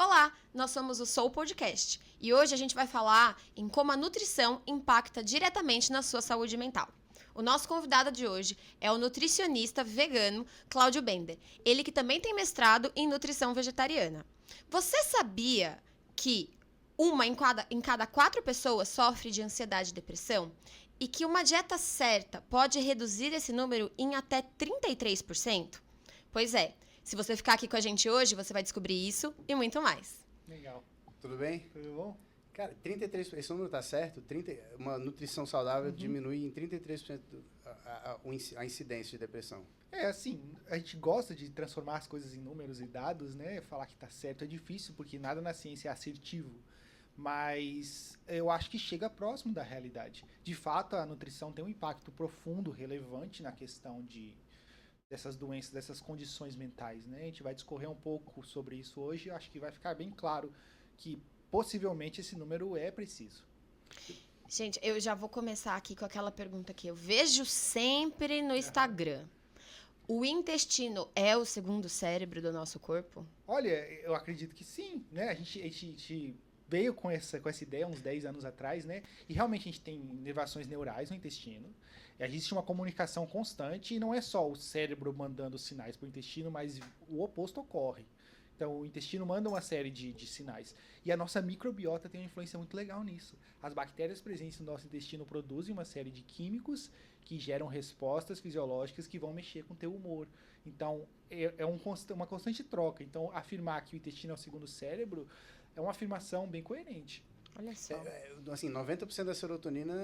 Olá, nós somos o Soul Podcast e hoje a gente vai falar em como a nutrição impacta diretamente na sua saúde mental. O nosso convidado de hoje é o nutricionista vegano Cláudio Bender, ele que também tem mestrado em nutrição vegetariana. Você sabia que uma em cada 4 pessoas sofre de ansiedade e depressão? E que uma dieta certa pode reduzir esse número em até 33%? Pois é, se você ficar aqui com a gente hoje, você vai descobrir isso e muito mais. Legal. Tudo bem? Tudo bom? Cara, 33, esse número tá certo? Uma nutrição saudável diminui em 33% a incidência de depressão. Assim, a gente gosta de transformar as coisas em números e dados, né? Falar que tá certo é difícil, porque nada na ciência é assertivo. Mas eu acho que chega próximo da realidade. De fato, a nutrição tem um impacto profundo, relevante na questão dessas doenças, dessas condições mentais, né? A gente vai discorrer um pouco sobre isso hoje e acho que vai ficar bem claro que possivelmente esse número é preciso. Gente, eu já vou começar aqui com aquela pergunta que eu vejo sempre no Instagram. O intestino é o segundo cérebro do nosso corpo? Olha, eu acredito que sim, né? A gente veio com essa ideia uns 10 anos atrás, né? E realmente a gente tem inervações neurais no intestino. Existe uma comunicação constante e não é só o cérebro mandando sinais para o intestino, mas o oposto ocorre. Então, o intestino manda uma série de sinais. E a nossa microbiota tem uma influência muito legal nisso. As bactérias presentes no nosso intestino produzem uma série de químicos que geram respostas fisiológicas que vão mexer com o teu humor. Então, uma constante troca. Então, afirmar que o intestino é o segundo cérebro é uma afirmação bem coerente. Olha só. Assim, 90% da serotonina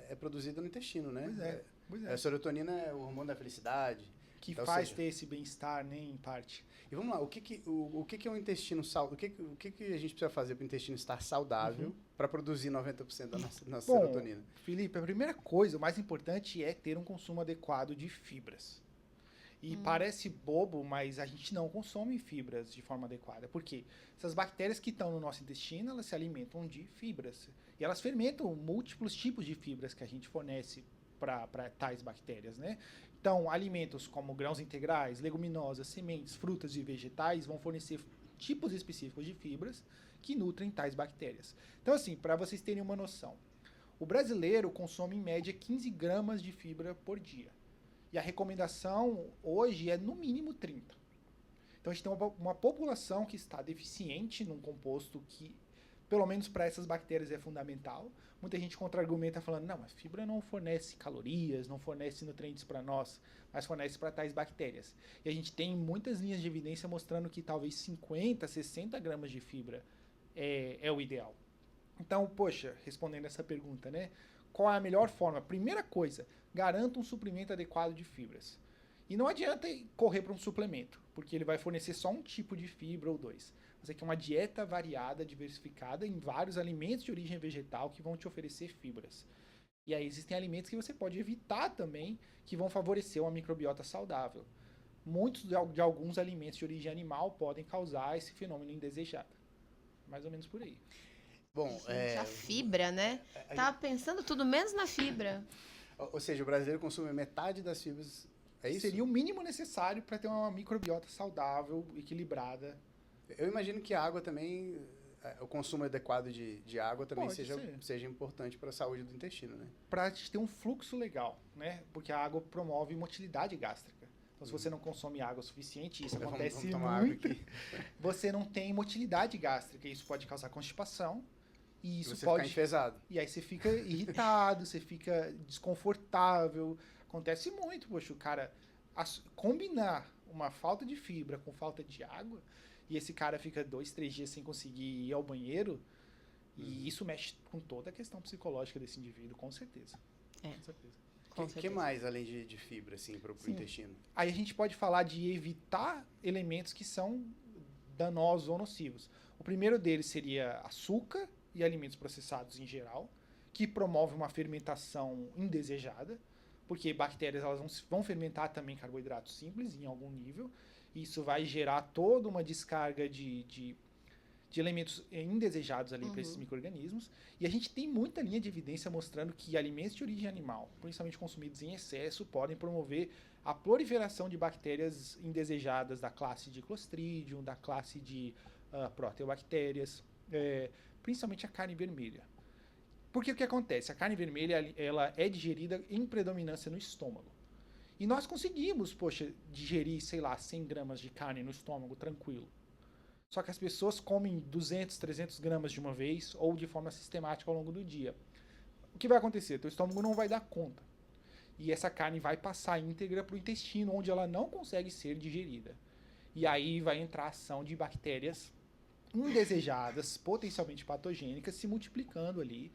é produzida no intestino, né? Pois é. A serotonina é o hormônio da felicidade. Que então, faz ter esse bem-estar, né, em parte. E vamos lá, o que é um intestino saudável? O que a gente precisa fazer para o intestino estar saudável para produzir 90% da nossa serotonina? Felipe, a primeira coisa, o mais importante é ter um consumo adequado de fibras. E parece bobo, mas a gente não consome fibras de forma adequada. Por quê? Essas bactérias que estão no nosso intestino, elas se alimentam de fibras. E elas fermentam múltiplos tipos de fibras que a gente fornece para tais bactérias, né? Então, alimentos como grãos integrais, leguminosas, sementes, frutas e vegetais vão fornecer tipos específicos de fibras que nutrem tais bactérias. Então, assim, para vocês terem uma noção, o brasileiro consome em média 15 gramas de fibra por dia. E a recomendação hoje é no mínimo 30. Então a gente tem uma população que está deficiente num composto que, pelo menos para essas bactérias, é fundamental. Muita gente contra-argumenta falando, não, a fibra não fornece calorias, não fornece nutrientes para nós, mas fornece para tais bactérias. E a gente tem muitas linhas de evidência mostrando que talvez 50, 60 gramas de fibra é o ideal. Então, poxa, respondendo essa pergunta, né? Qual é a melhor forma? Primeira coisa, garanta um suprimento adequado de fibras. E não adianta correr para um suplemento, porque ele vai fornecer só um tipo de fibra ou dois. Você quer uma dieta variada, diversificada em vários alimentos de origem vegetal que vão te oferecer fibras. E aí existem alimentos que você pode evitar também, que vão favorecer uma microbiota saudável. Muitos de alguns alimentos de origem animal podem causar esse fenômeno indesejado. Mais ou menos por aí. Bom, Gente, a fibra, né? Tava pensando tudo menos na fibra. Ou seja, o brasileiro consome metade das fibras. É isso? Seria o mínimo necessário para ter uma microbiota saudável, equilibrada. Eu imagino que a água também, o consumo adequado de água também seja importante para a saúde do intestino, né? Para a gente ter um fluxo legal, né? Porque a água promove motilidade gástrica. Então, se você não consome água suficiente, isso acontece muito, você não tem motilidade gástrica. Isso pode causar constipação. E isso você pode ficar enfesado. E aí você fica irritado, você fica desconfortável. Acontece muito, poxa, o cara combinar uma falta de fibra com falta de água, e esse cara fica 2, 3 dias sem conseguir ir ao banheiro, e isso mexe com toda a questão psicológica desse indivíduo, com certeza. Com certeza. O que mais além de fibra, assim, para o intestino? Aí a gente pode falar de evitar elementos que são danosos ou nocivos. O primeiro deles seria açúcar e alimentos processados em geral, que promove uma fermentação indesejada, porque bactérias elas vão fermentar também carboidratos simples em algum nível, e isso vai gerar toda uma descarga de elementos indesejados ali para esses micro-organismos. E a gente tem muita linha de evidência mostrando que alimentos de origem animal, principalmente consumidos em excesso, podem promover a proliferação de bactérias indesejadas da classe de Clostridium, da classe de proteobactérias, principalmente a carne vermelha. Porque o que acontece? A carne vermelha ela é digerida em predominância no estômago. E nós conseguimos, digerir, 100 gramas de carne no estômago tranquilo. Só que as pessoas comem 200, 300 gramas de uma vez ou de forma sistemática ao longo do dia. O que vai acontecer? Teu estômago não vai dar conta. E essa carne vai passar íntegra para o intestino, onde ela não consegue ser digerida. E aí vai entrar a ação de bactérias indesejadas, potencialmente patogênicas, se multiplicando ali.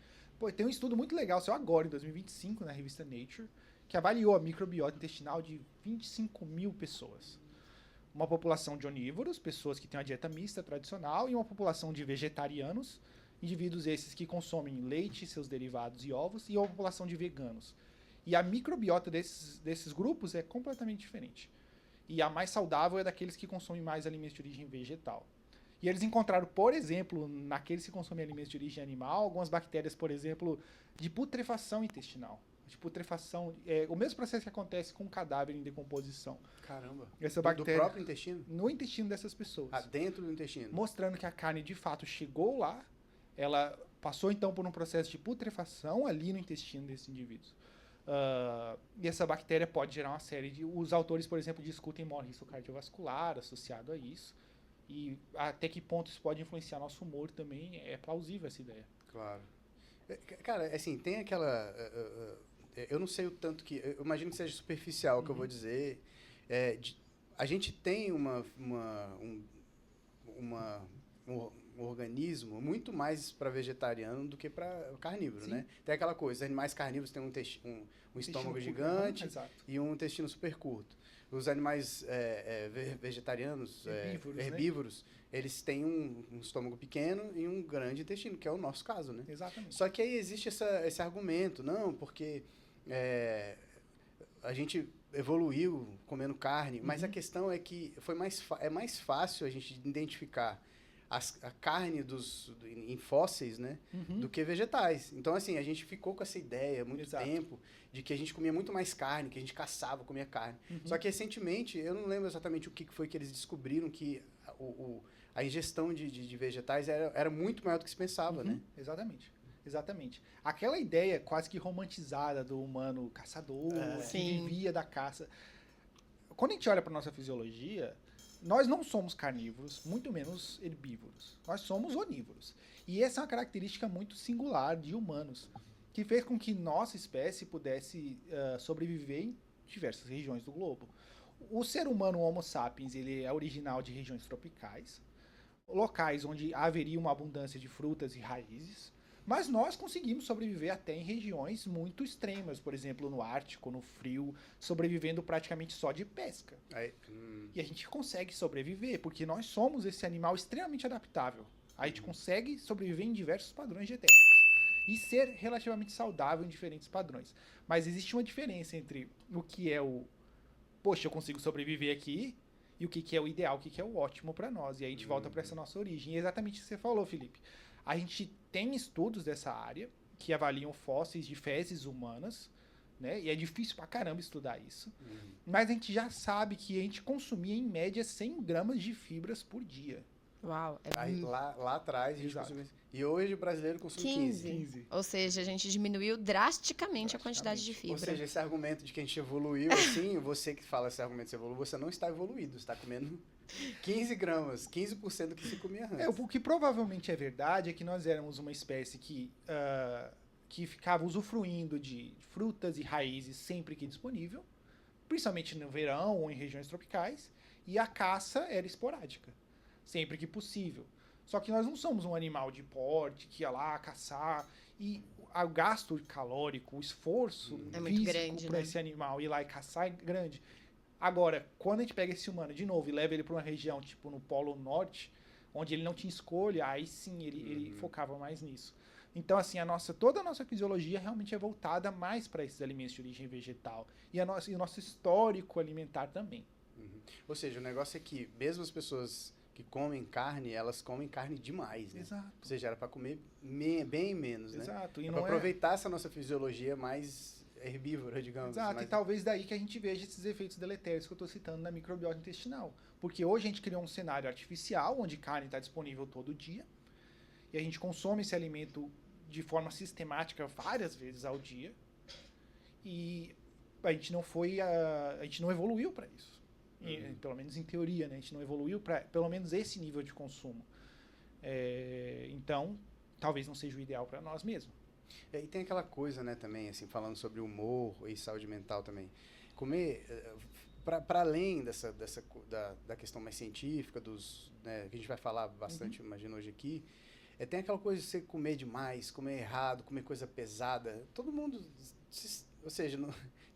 Tem um estudo muito legal, saiu agora, em 2025, na revista Nature, que avaliou a microbiota intestinal de 25 mil pessoas. Uma população de onívoros, pessoas que têm uma dieta mista tradicional, e uma população de vegetarianos, indivíduos esses que consomem leite, seus derivados e ovos, e uma população de veganos. E a microbiota desses grupos é completamente diferente. E a mais saudável é daqueles que consomem mais alimentos de origem vegetal. E eles encontraram, por exemplo, naqueles que consomem alimentos de origem animal, algumas bactérias, por exemplo, de putrefação intestinal. De putrefação, o mesmo processo que acontece com um cadáver em decomposição. Caramba. Essa bactéria, do próprio intestino? No intestino dessas pessoas. Dentro do intestino. Mostrando que a carne, de fato, chegou lá, ela passou, então, por um processo de putrefação ali no intestino desses indivíduos. E essa bactéria pode gerar uma série de... Os autores, por exemplo, discutem maior risco cardiovascular associado a isso. E até que ponto isso pode influenciar nosso humor também, é plausível essa ideia. Claro. Cara, assim, tem aquela... eu não sei o tanto que... Eu imagino que seja superficial o que eu vou dizer. A gente tem um organismo muito mais para vegetariano do que para carnívoro, né? Tem aquela coisa, os animais carnívoros têm um estômago gigante e um intestino super curto. Os animais vegetarianos, herbívoros, né? Eles têm um estômago pequeno e um grande intestino, que é o nosso caso, né? Exatamente. Só que aí existe esse argumento, não, porque a gente evoluiu comendo carne, mas a questão é que é mais fácil a gente identificar a carne em fósseis, né, do que vegetais. Então, assim, a gente ficou com essa ideia há muito tempo de que a gente comia muito mais carne, que a gente caçava, comia carne. Só que, recentemente, eu não lembro exatamente o que foi que eles descobriram, que a ingestão de vegetais era muito maior do que se pensava, né? Exatamente. Aquela ideia quase que romantizada do humano caçador, que vivia da caça. Quando a gente olha para nossa fisiologia, nós não somos carnívoros, muito menos herbívoros. Nós somos onívoros. E essa é uma característica muito singular de humanos, que fez com que nossa espécie pudesse sobreviver em diversas regiões do globo. O ser humano Homo sapiens, ele é original de regiões tropicais, locais onde haveria uma abundância de frutas e raízes, mas nós conseguimos sobreviver até em regiões muito extremas, por exemplo, no Ártico, no frio, sobrevivendo praticamente só de pesca. E a gente consegue sobreviver, porque nós somos esse animal extremamente adaptável. A gente consegue sobreviver em diversos padrões dietéticos e ser relativamente saudável em diferentes padrões. Mas existe uma diferença entre o que é eu consigo sobreviver aqui, e o que é o ideal, o que é o ótimo para nós. E aí a gente volta para essa nossa origem. E é exatamente o que você falou, Felipe. A gente tem estudos dessa área que avaliam fósseis de fezes humanas, né? E é difícil pra caramba estudar isso. Mas a gente já sabe que a gente consumia, em média, 100 gramas de fibras por dia. Uau. Lá atrás, a gente consumia... E hoje o brasileiro consome 15. Ou seja, a gente diminuiu drasticamente a quantidade de fibra. Ou seja, esse argumento de que a gente evoluiu, assim, você que fala esse argumento de você evoluiu, você não está evoluído, você está comendo 15 gramas, 15% do que se comia antes. O que provavelmente é verdade é que nós éramos uma espécie que ficava usufruindo de frutas e raízes sempre que disponível, principalmente no verão ou em regiões tropicais, e a caça era esporádica, sempre que possível. Só que nós não somos um animal de porte que ia lá caçar, e o gasto calórico, o esforço físico para esse animal ir lá e caçar é grande. Agora, quando a gente pega esse humano de novo e leva ele para uma região, tipo no Polo Norte, onde ele não tinha escolha, aí sim ele focava mais nisso. Então, assim, toda a nossa fisiologia realmente é voltada mais para esses alimentos de origem vegetal. E o nosso histórico alimentar também. Ou seja, o negócio é que, mesmo as pessoas que comem carne, elas comem carne demais, né? Exato. Ou seja, era para comer bem menos, né? Exato. E para aproveitar essa nossa fisiologia mais herbívora, digamos. Exato, mas... e talvez daí que a gente veja esses efeitos deletérios que eu estou citando na microbiota intestinal. Porque hoje a gente criou um cenário artificial, onde carne está disponível todo dia, e a gente consome esse alimento de forma sistemática várias vezes ao dia, e a gente não evoluiu para isso. Pelo menos em teoria, né? A gente não evoluiu para pelo menos esse nível de consumo. Então, talvez não seja o ideal para nós mesmos. E tem aquela coisa, né, também, assim, falando sobre humor e saúde mental também. Comer, para além da questão mais científica, né, que a gente vai falar bastante, imagino, hoje aqui, tem aquela coisa de você comer demais, comer errado, comer coisa pesada. Todo mundo, ou seja,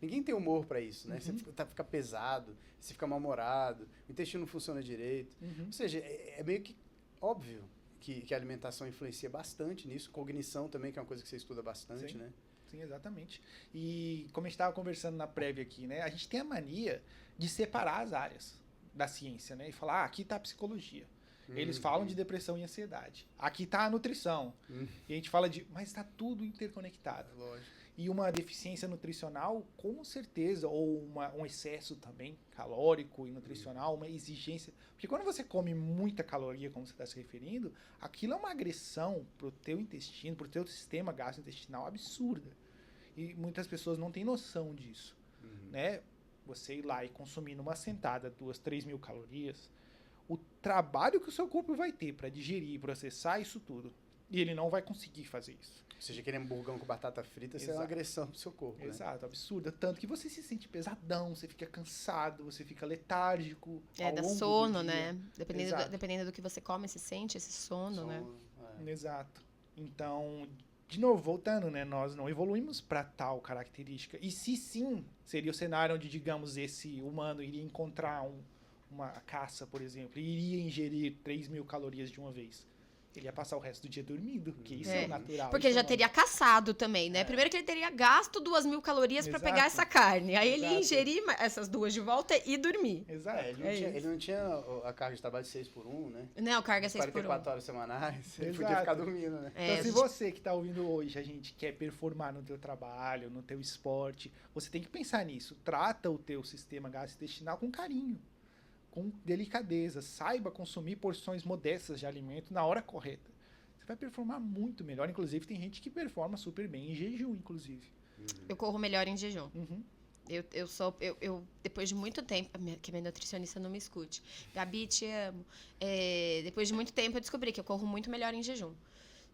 ninguém tem humor para isso, né? Você fica pesado, você fica mal-humorado, o intestino não funciona direito. Ou seja, é meio que óbvio que a alimentação influencia bastante nisso, cognição também, que é uma coisa que você estuda bastante, Sim. né? Sim, exatamente. E como a gente estava conversando na prévia aqui, né? A gente tem a mania de separar as áreas da ciência, né? E falar, aqui está a psicologia. Eles falam de depressão e ansiedade. Aqui está a nutrição. E a gente fala mas está tudo interconectado. Lógico. E uma deficiência nutricional, com certeza, ou um excesso também calórico e nutricional, uma exigência. Porque quando você come muita caloria, como você está se referindo, aquilo é uma agressão pro teu intestino, pro teu sistema gastrointestinal absurda. E muitas pessoas não têm noção disso. Né? Você ir lá e consumir numa sentada 2.000, 3.000 calorias, o trabalho que o seu corpo vai ter para digerir e processar isso tudo. E ele não vai conseguir fazer isso. Ou seja, aquele hamburgão com batata frita, isso é uma agressão pro seu corpo, né? Exato, absurda. Tanto que você se sente pesadão, você fica cansado, você fica letárgico. Dá sono, né? Dependendo do que você come, você sente esse sono, né? Exato. Então, de novo, voltando, né? Nós não evoluímos para tal característica. E se sim, seria o cenário onde, digamos, esse humano iria encontrar uma caça, por exemplo, e iria ingerir 3.000 calorias de uma vez. Ele ia passar o resto do dia dormindo, porque isso é natural. Porque ele já teria caçado também, né? Primeiro que ele teria gasto 2.000 calorias para pegar essa carne. Aí ele ia ingerir essas 2 de volta e dormir. Exato. Ele não tinha a carga de trabalho de 6x1, né? Não, carga 6x1. 44 horas semanais. Ele podia ficar dormindo, né? Então, se você que está ouvindo hoje, a gente quer performar no teu trabalho, no teu esporte, você tem que pensar nisso. Trata o teu sistema gastrointestinal com carinho, com delicadeza, saiba consumir porções modestas de alimento na hora correta. Você vai performar muito melhor. Inclusive, tem gente que performa super bem em jejum, inclusive. Eu corro melhor em jejum. Eu depois de muito tempo, que minha nutricionista não me escute. Gabi, te amo. Depois de muito tempo, eu descobri que eu corro muito melhor em jejum.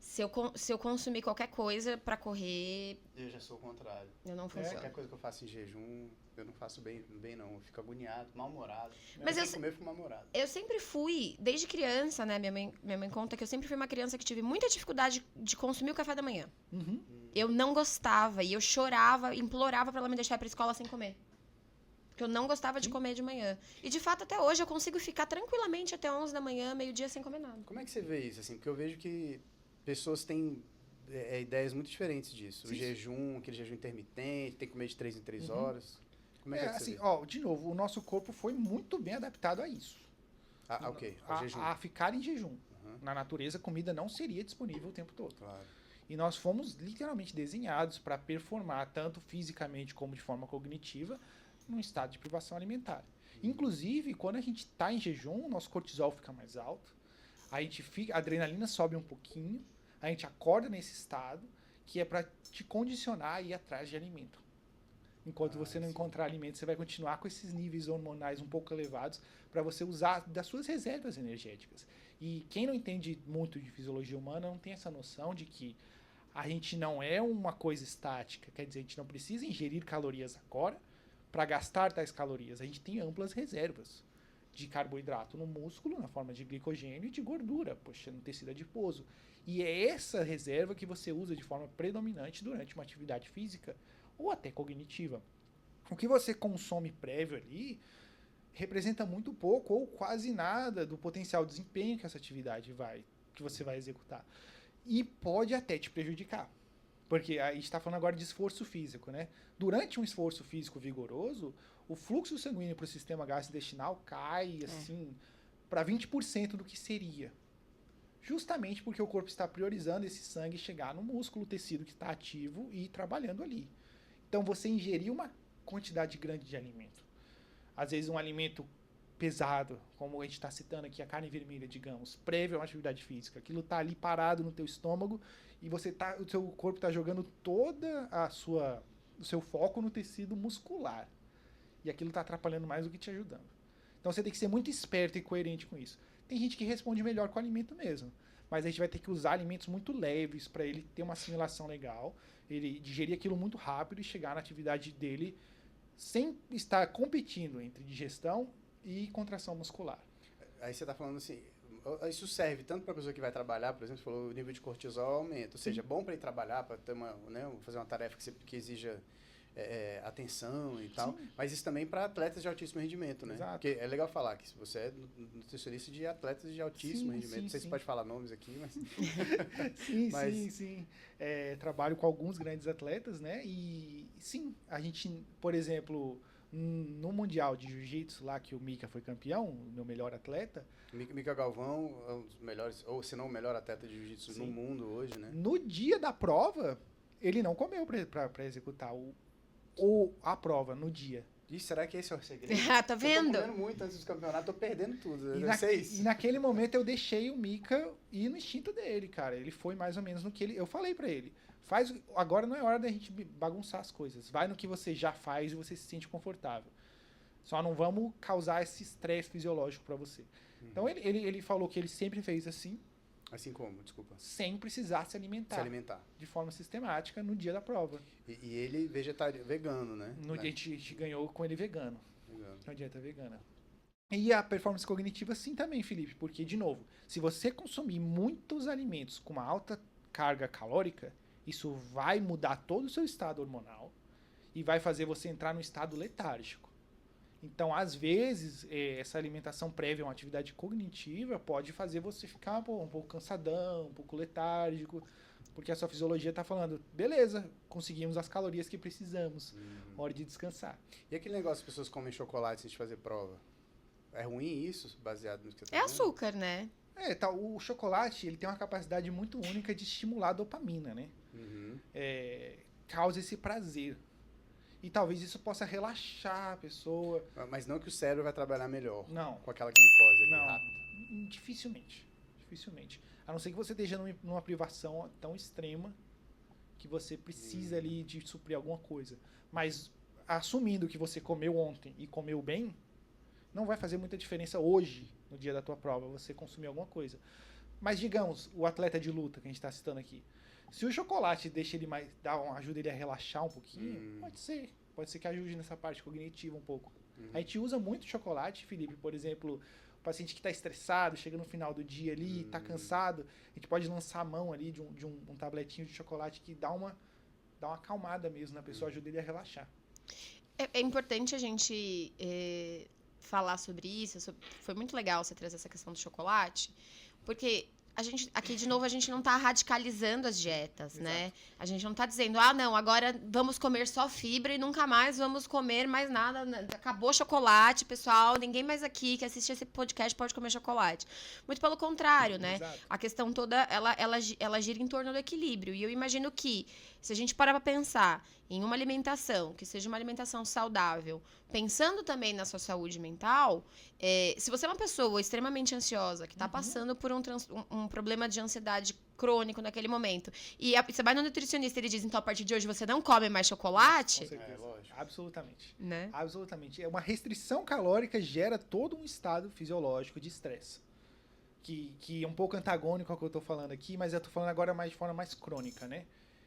Se eu consumir qualquer coisa pra correr... Eu já sou o contrário. Eu não funciono. Qualquer coisa que eu faço em jejum, eu não faço bem não. Eu fico agoniado, mal-humorado. Mas eu comer, eu fico mal-humorado. Eu sempre fui, desde criança, né? Minha mãe conta que eu sempre fui uma criança que tive muita dificuldade de consumir o café da manhã. Eu não gostava, e eu chorava, implorava pra ela me deixar ir pra escola sem comer. Porque eu não gostava de comer de manhã. E, de fato, até hoje, eu consigo ficar tranquilamente até 11 da manhã, meio-dia, sem comer nada. Como é que você vê isso, assim? Porque eu vejo que pessoas têm ideias muito diferentes disso. O jejum, aquele jejum intermitente, tem que comer de 3 em 3 horas. Como é que assim, ó, de novo, o nosso corpo foi muito bem adaptado a isso. Ok, ao jejum. A ficar em jejum. Na natureza, comida não seria disponível o tempo todo. Claro. E nós fomos literalmente desenhados para performar, tanto fisicamente como de forma cognitiva, num estado de privação alimentar. Inclusive, quando a gente está em jejum, nosso cortisol fica mais alto, a adrenalina sobe um pouquinho, a gente acorda nesse estado, que é para te condicionar a ir atrás de alimento. Enquanto você não encontrar alimento, você vai continuar com esses níveis hormonais um pouco elevados para você usar das suas reservas energéticas. E quem não entende muito de fisiologia humana não tem essa noção de que a gente não é uma coisa estática. Quer dizer, a gente não precisa ingerir calorias agora para gastar tais calorias. A gente tem amplas reservas de carboidrato no músculo, na forma de glicogênio, e de gordura, no tecido adiposo. E é essa reserva que você usa de forma predominante durante uma atividade física ou até cognitiva. O que você consome prévio ali representa muito pouco ou quase nada do potencial desempenho que essa atividade que você vai executar. E pode até te prejudicar. Porque a gente está falando agora de esforço físico, né? Durante um esforço físico vigoroso, o fluxo sanguíneo para o sistema gastrointestinal cai assim para 20% do que seria. Justamente porque o corpo está priorizando esse sangue chegar no músculo, tecido que está ativo e trabalhando ali. Então, você ingerir uma quantidade grande de alimento. Às vezes, um alimento pesado, como a gente está citando aqui, a carne vermelha, digamos, prévio a uma atividade física. Aquilo está ali parado no teu estômago e o seu corpo está jogando toda o seu foco no tecido muscular. E aquilo está atrapalhando mais do que te ajudando. Então, você tem que ser muito esperto e coerente com isso. Tem gente que responde melhor com o alimento mesmo. Mas a gente vai ter que usar alimentos muito leves para ele ter uma assimilação legal, ele digerir aquilo muito rápido e chegar na atividade dele sem estar competindo entre digestão e contração muscular. Aí você está falando assim, isso serve tanto para a pessoa que vai trabalhar, por exemplo, você falou o nível de cortisol aumenta, ou seja, é bom para ele trabalhar, para ter fazer uma tarefa que exija atenção e tal, mas isso também para atletas de altíssimo rendimento, né? Exato. Porque é legal falar que se você é nutricionista de atletas de altíssimo rendimento, não sei se pode falar nomes aqui, mas... Sim. Trabalho com alguns grandes atletas, né? E sim, a gente, por exemplo, no Mundial de Jiu-Jitsu lá, que o Mika foi campeão, o meu melhor atleta... Mika Galvão é um dos melhores, ou se não o melhor atleta de Jiu-Jitsu no mundo hoje, né? No dia da prova, ele não comeu para executar a prova no dia. Ixi, será que esse é o segredo? Tá vendo? Eu tô comendo muito antes dos campeonatos, tô perdendo tudo. E naquele momento eu deixei o Mika ir no instinto dele, cara. Ele foi mais ou menos no que eu falei pra ele. Agora não é hora da gente bagunçar as coisas. Vai no que você já faz e você se sente confortável. Só não vamos causar esse estresse fisiológico pra você. Então ele falou que ele sempre fez assim. Assim como? Desculpa. Sem precisar se alimentar. De forma sistemática no dia da prova. E ele vegano, né? No dia a gente ganhou com ele vegano. Uma dieta vegana. E a performance cognitiva sim também, Felipe. Porque, de novo, se você consumir muitos alimentos com uma alta carga calórica, isso vai mudar todo o seu estado hormonal e vai fazer você entrar no estado letárgico. Então, às vezes, essa alimentação prévia a uma atividade cognitiva pode fazer você ficar um pouco cansadão, um pouco letárgico, porque a sua fisiologia está falando, beleza, conseguimos as calorias que precisamos, hora de descansar. E aquele negócio que as pessoas comem chocolate antes de fazer prova? É ruim isso, baseado no que você está É açúcar, né? O chocolate ele tem uma capacidade muito única de estimular a dopamina, né? Causa esse prazer. E talvez isso possa relaxar a pessoa. Mas não que o cérebro vai trabalhar melhor. Não. Com aquela glicose ali rápida. Dificilmente. A não ser que você esteja numa privação tão extrema que você precisa ali de suprir alguma coisa. Mas assumindo que você comeu ontem e comeu bem, não vai fazer muita diferença hoje, no dia da tua prova, você consumir alguma coisa. Mas digamos, o atleta de luta que a gente está citando aqui, se o chocolate deixa ele ajuda ele a relaxar um pouquinho, pode ser que ajude nessa parte cognitiva um pouco. A gente usa muito chocolate, Felipe, por exemplo, o paciente que está estressado, chega no final do dia ali, está cansado, a gente pode lançar a mão ali de um tabletinho de chocolate que dá uma acalmada mesmo na pessoa, ajuda ele a relaxar. É importante a gente falar sobre isso. Foi muito legal você trazer essa questão do chocolate, porque aqui, de novo, a gente não está radicalizando as dietas, né? A gente não está dizendo, não, agora vamos comer só fibra e nunca mais vamos comer mais nada. Acabou o chocolate, pessoal. Ninguém mais aqui que assiste esse podcast pode comer chocolate. Muito pelo contrário, né? Exato. A questão toda, ela gira em torno do equilíbrio. E eu imagino que, se a gente parar para pensar em uma alimentação que seja uma alimentação saudável, pensando também na sua saúde mental, se você é uma pessoa extremamente ansiosa, que está passando por um problema de ansiedade crônico naquele momento, e você vai no nutricionista e ele diz, então, a partir de hoje você não come mais chocolate? Com certeza. Lógico. Absolutamente. Né? Absolutamente. Uma restrição calórica gera todo um estado fisiológico de estresse. Que é um pouco antagônico ao que eu estou falando aqui, mas eu estou falando agora de forma mais crônica, né?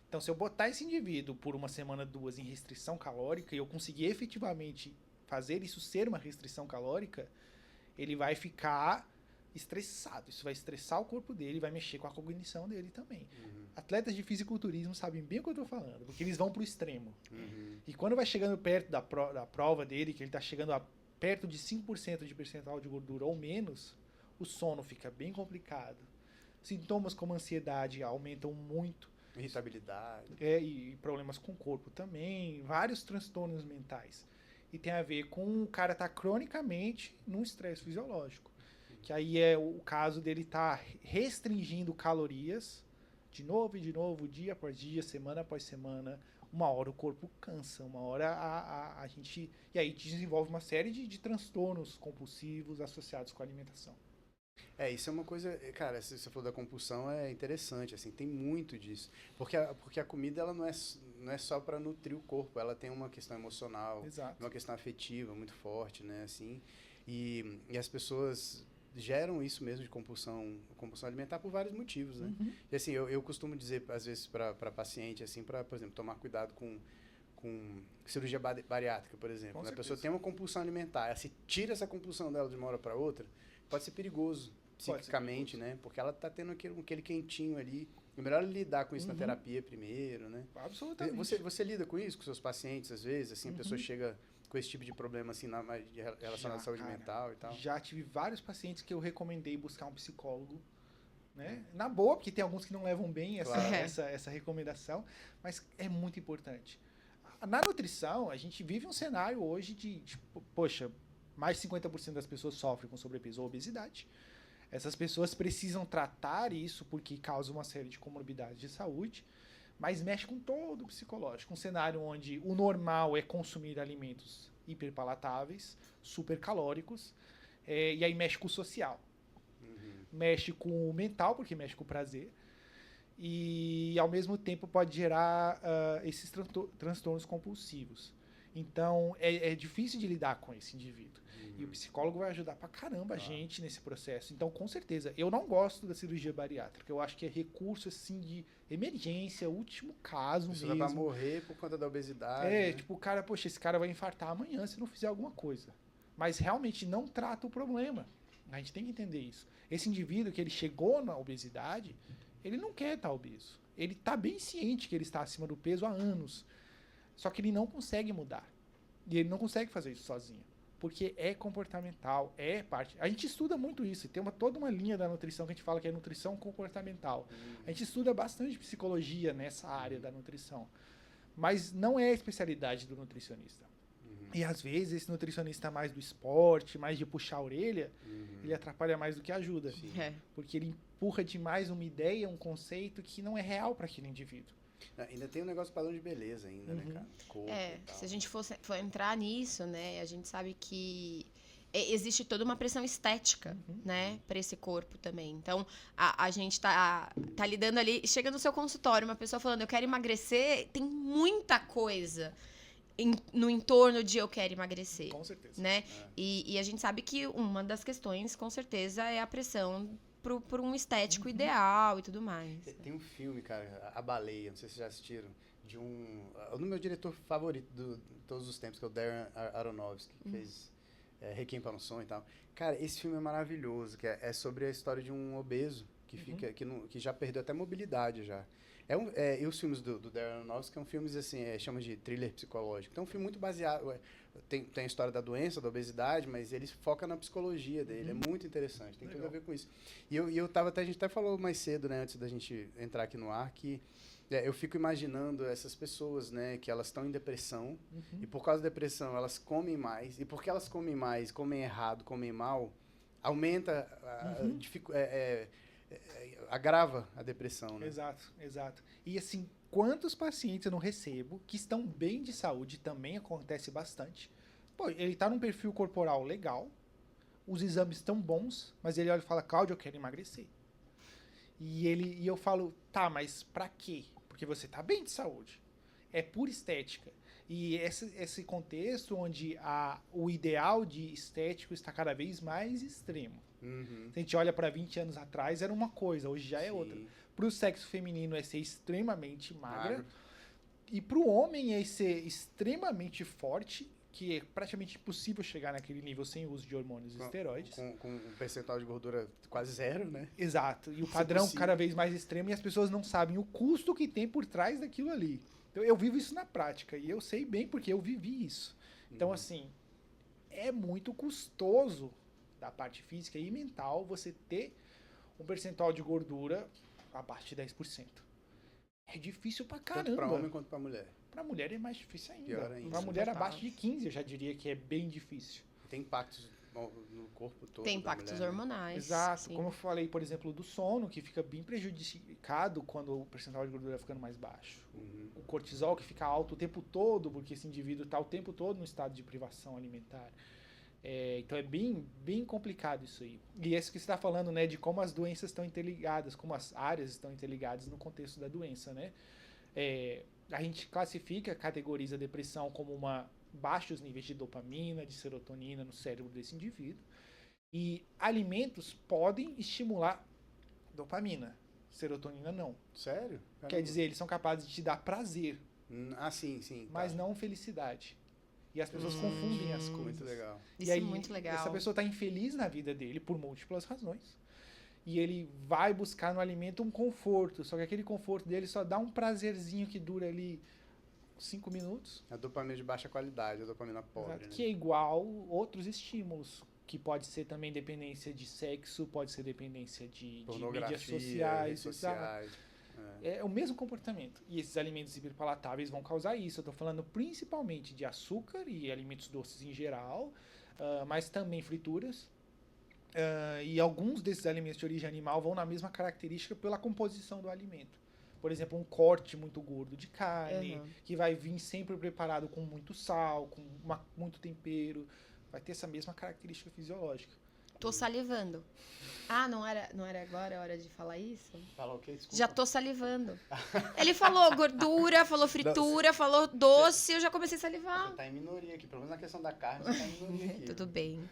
Então, se eu botar esse indivíduo por uma semana, 2 em restrição calórica e eu conseguir efetivamente fazer isso ser uma restrição calórica, ele vai ficar estressado. Isso vai estressar o corpo dele, vai mexer com a cognição dele também. Atletas de fisiculturismo sabem bem o que eu estou falando, porque eles vão para o extremo. E quando vai chegando perto da prova dele, que ele está chegando perto de 5% de percentual de gordura ou menos, o sono fica bem complicado. Sintomas como ansiedade aumentam muito. Irritabilidade. E problemas com o corpo também, vários transtornos mentais. E tem a ver com o cara estar cronicamente num estresse fisiológico. Que aí é o caso dele estar restringindo calorias, de novo, dia após dia, semana após semana, uma hora o corpo cansa, uma hora a gente... E aí desenvolve uma série de transtornos compulsivos associados com a alimentação. Isso é uma coisa, cara, se você falou da compulsão, é interessante, assim, tem muito disso. Porque a comida, ela não é só para nutrir o corpo, ela tem uma questão emocional, Exato. uma questão afetiva muito forte, né, assim. E as pessoas geram isso mesmo de compulsão alimentar por vários motivos, né? Uhum. E assim, eu costumo dizer, às vezes, para paciente, assim, para, por exemplo, tomar cuidado com cirurgia bariátrica, por exemplo. Com A pessoa certeza. tem uma compulsão alimentar, ela se tira essa compulsão dela de uma hora para outra, pode ser perigoso psiquicamente, né? Porque ela tá tendo aquele quentinho ali. É melhor lidar com isso na terapia primeiro, né? Absolutamente. Você lida com isso, com seus pacientes, às vezes? Assim, a pessoa chega com esse tipo de problema, assim, relacionado à saúde mental e tal? Já tive vários pacientes que eu recomendei buscar um psicólogo, né? Na boa, porque tem alguns que não levam bem Claro. essa recomendação, mas é muito importante. Na nutrição, a gente vive um cenário hoje poxa, mais de 50% das pessoas sofrem com sobrepeso ou obesidade. Essas pessoas precisam tratar isso porque causa uma série de comorbidades de saúde, mas mexe com todo o psicológico. Um cenário onde o normal é consumir alimentos hiperpalatáveis, supercalóricos, e aí mexe com o social. Mexe com o mental, porque mexe com o prazer, e ao mesmo tempo pode gerar esses transtornos compulsivos. Então é difícil de lidar com esse indivíduo. E o psicólogo vai ajudar pra caramba a gente nesse processo. Então, com certeza, eu não gosto da cirurgia bariátrica. Eu acho que é recurso, assim, de emergência, último caso Você mesmo. vai morrer por conta da obesidade. É, tipo, o cara, poxa, esse cara vai infartar amanhã se não fizer alguma coisa. Mas realmente não trata o problema. A gente tem que entender isso. Esse indivíduo que ele chegou na obesidade, ele não quer estar obeso. Ele está bem ciente que ele está acima do peso há anos. Só que ele não consegue mudar. E ele não consegue fazer isso sozinho. Porque é comportamental, é parte... A gente estuda muito isso. Tem toda uma linha da nutrição que a gente fala que é nutrição comportamental. A gente estuda bastante psicologia nessa área da nutrição. Mas não é a especialidade do nutricionista. E às vezes esse nutricionista mais do esporte, mais de puxar a orelha, ele atrapalha mais do que ajuda. Porque ele empurra demais uma ideia, um conceito que não é real para aquele indivíduo. Ainda tem um negócio padrão de beleza ainda, né, cara? Corpo e tal. Se a gente for entrar nisso, né, a gente sabe que existe toda uma pressão estética, né, para esse corpo também. Então, a gente tá lidando ali, chega no seu consultório, uma pessoa falando, eu quero emagrecer, tem muita coisa no entorno de eu quero emagrecer. Com certeza. Né? E a gente sabe que uma das questões, com certeza, é a pressão por um estético ideal e tudo mais. Tem um filme, cara, A Baleia, não sei se vocês já assistiram, de o meu diretor favorito de todos os tempos, que é o Darren Aronofsky, que fez Requiem para um Sonho e tal. Cara, esse filme é maravilhoso, que é sobre a história de um obeso que já perdeu até mobilidade já. E os filmes do Darren Aronofsky são filmes assim, chama de thriller psicológico. Então é um filme muito baseado, tem a história da doença, da obesidade, mas ele foca na psicologia dele, é muito interessante, tem tudo a ver com isso. E a gente até falou mais cedo, né, antes da gente entrar aqui no ar, que eu fico imaginando essas pessoas, né, que elas estão em depressão, e por causa da depressão elas comem mais, e porque elas comem mais, comem errado, comem mal, aumenta agrava a depressão, né? Exato. E assim, quantos pacientes eu não recebo que estão bem de saúde, também acontece bastante. Pô, ele tá num perfil corporal legal, os exames estão bons, mas ele olha e fala, Cláudio, eu quero emagrecer. E eu falo, tá, mas pra quê? Porque você tá bem de saúde. É pura estética. E esse contexto onde o ideal de estético está cada vez mais extremo. Se a gente olha para 20 anos atrás, era uma coisa, hoje já é outra. Para o sexo feminino é ser extremamente magra. E para o homem é ser extremamente forte, que é praticamente impossível chegar naquele nível sem uso de hormônios e esteroides. Com um percentual de gordura quase zero, né? Exato. E o padrão cada vez mais extremo, e as pessoas não sabem o custo que tem por trás daquilo ali. Então, eu vivo isso na prática, e eu sei bem porque eu vivi isso. Então, assim, é muito custoso da parte física e mental você ter um percentual de gordura abaixo de 10%. É difícil pra caramba. Tanto pra homem quanto pra mulher. Pra mulher é mais difícil ainda. Pior ainda. Pra mulher abaixo de 15 eu já diria que é bem difícil. Tem impactos no corpo todo. Tem da impactos mulher, né? hormonais. Exato. sim. Como eu falei, por exemplo, do sono, que fica bem prejudicado quando o percentual de gordura vai ficando mais baixo. Uhum. O cortisol que fica alto o tempo todo, porque esse indivíduo está o tempo todo no estado de privação alimentar. Então é bem complicado isso aí. E isso que você está falando, né, de como as doenças estão interligadas, como as áreas estão interligadas no contexto da doença, né? A gente classifica, categoriza a depressão como baixos níveis de dopamina, de serotonina no cérebro desse indivíduo. E alimentos podem estimular dopamina, serotonina não. Sério? Quer Caramba. dizer, eles são capazes de te dar prazer, Sim. mas tá. não felicidade. E as pessoas confundem as coisas. Muito legal. Isso E aí, é muito legal. essa pessoa está infeliz na vida dele por múltiplas razões. E ele vai buscar no alimento um conforto, só que aquele conforto dele só dá um prazerzinho que dura ali 5 minutos, A dopamina de baixa qualidade, a dopamina pobre, exato, né? que é igual outros estímulos, que pode ser também dependência de sexo, pode ser dependência de Pornografia, mídias sociais, redes exato. sociais. É o mesmo comportamento. E esses alimentos hiperpalatáveis vão causar isso. Eu estou falando principalmente de açúcar e alimentos doces em geral, mas também frituras. E alguns desses alimentos de origem animal vão na mesma característica pela composição do alimento. Por exemplo, um corte muito gordo de carne, Uhum. que vai vir sempre preparado com muito sal, com muito tempero. Vai ter essa mesma característica fisiológica. Tô salivando. Ah, não era agora a hora de falar isso? Fala o quê? Desculpa. Já tô salivando. Ele falou gordura, falou fritura, falou doce, eu já comecei a salivar. Você tá em minoria aqui, pelo menos na questão da carne, você tá em minoria aqui. Tudo bem.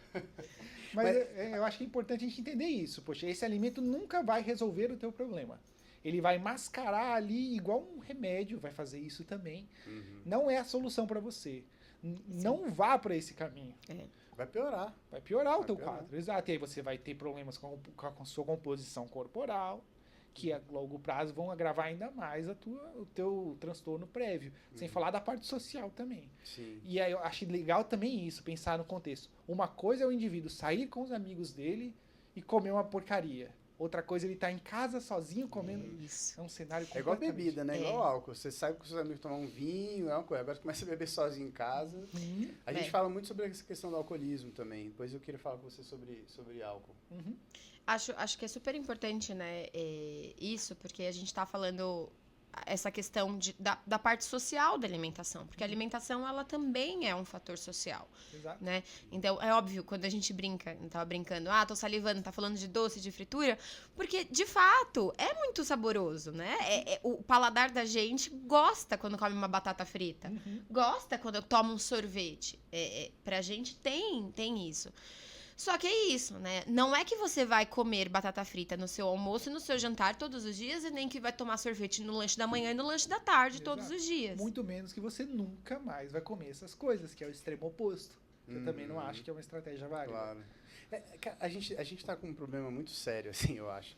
Mas eu acho que é importante a gente entender isso. Poxa, esse alimento nunca vai resolver o teu problema. Ele vai mascarar ali igual um remédio, vai fazer isso também. Uhum. Não é a solução para você. Não vá para esse caminho. Vai piorar. Vai piorar o Vai teu piorar. quadro. Exato. E aí você vai ter problemas com a sua composição corporal, que a longo prazo vão agravar ainda mais o teu transtorno prévio. Sem falar da parte social também. Sim. E aí eu acho legal também isso, pensar no contexto. Uma coisa é o indivíduo sair com os amigos dele e comer uma porcaria. Outra coisa, ele tá em casa sozinho comendo. Isso. É um cenário É igual completamente... bebida, né? É. Igual álcool. Você sai com seus amigos tomar um vinho, é uma coisa. Agora você começa a beber sozinho em casa. Uhum, A gente fala muito sobre essa questão do alcoolismo também. Depois eu queria falar com você sobre álcool. uhum. Acho que é super importante, né, isso, porque a gente tá falando essa questão da parte social da alimentação, porque a alimentação, ela também é um fator social, Exato. né? Então, é óbvio, quando a gente brinca, não tava brincando, tô salivando, tá falando de doce, de fritura, porque, de fato, é muito saboroso, né? O paladar da gente gosta quando come uma batata frita, gosta quando toma um sorvete. Pra gente tem isso. Só que é isso, né? Não é que você vai comer batata frita no seu almoço e no seu jantar todos os dias, e nem que vai tomar sorvete no lanche da manhã e no lanche da tarde todos Exato. os dias. Muito menos que você nunca mais vai comer essas coisas, que é o extremo oposto. Que eu também não acho que é uma estratégia válida. Claro. Cara, a gente tá com um problema muito sério, assim, eu acho.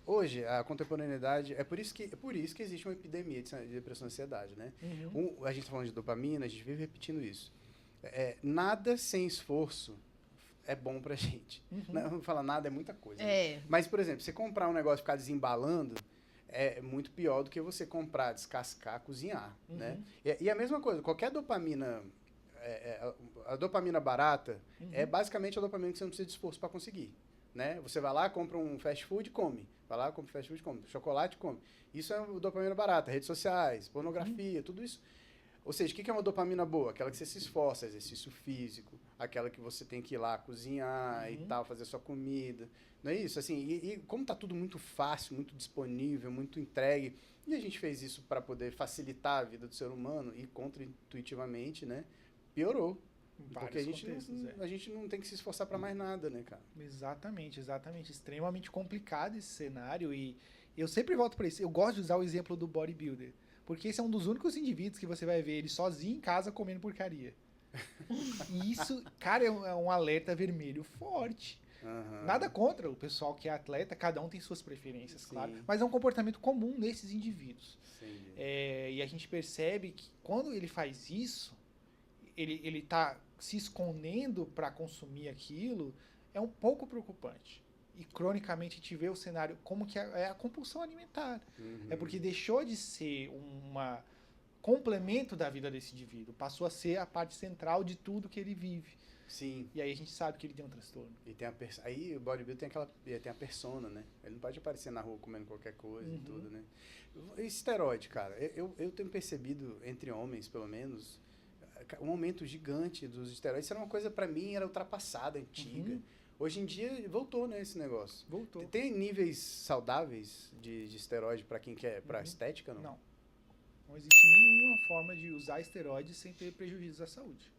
Hoje, a contemporaneidade... É por isso que existe uma epidemia de depressão e ansiedade, né? Uhum. A gente tá falando de dopamina, a gente vive repetindo isso. Nada sem esforço é bom pra gente. Não vou falar nada, é muita coisa. Né? Mas, por exemplo, você comprar um negócio e ficar desembalando é muito pior do que você comprar, descascar, cozinhar, né? E a mesma coisa, qualquer dopamina... a dopamina barata é basicamente a dopamina que você não precisa de esforço para conseguir, né? Você vai lá, compra um fast food e come. Vai lá, compra fast food e come. Chocolate e come. Isso é dopamina barata. Redes sociais, pornografia, tudo isso. Ou seja, o que é uma dopamina boa? Aquela que você se esforça, exercício físico, aquela que você tem que ir lá cozinhar e tal, fazer sua comida. Não é isso? Assim, e como está tudo muito fácil, muito disponível, muito entregue, e a gente fez isso para poder facilitar a vida do ser humano e contra-intuitivamente, né? Piorou. Porque a gente não tem que se esforçar para mais nada, né, cara? Exatamente. Extremamente complicado esse cenário e eu sempre volto para isso. Eu gosto de usar o exemplo do bodybuilder. Porque esse é um dos únicos indivíduos que você vai ver ele sozinho em casa comendo porcaria. E isso, cara, é um alerta vermelho forte. Nada contra o pessoal que é atleta, cada um tem suas preferências, Sim. claro. Mas é um comportamento comum nesses indivíduos. Sim. E a gente percebe que quando ele faz isso, ele tá se escondendo para consumir aquilo, é um pouco preocupante. E cronicamente a gente vê o cenário como que é a compulsão alimentar. É porque deixou de ser um complemento da vida desse indivíduo, passou a ser a parte central de tudo que ele vive. Sim. E aí a gente sabe que ele tem um transtorno. E tem aí o bodybuilder tem a persona, né? Ele não pode aparecer na rua comendo qualquer coisa e tudo, né? E esteroide, cara, eu tenho percebido, entre homens, pelo menos, um aumento gigante dos esteroides. Isso era uma coisa, pra mim, era ultrapassada, antiga. Hoje em dia, voltou, né, esse negócio. Voltou. Tem níveis saudáveis de esteroide pra quem quer, pra estética, não? Não. Não existe nenhuma forma de usar esteroides sem ter prejuízo à saúde.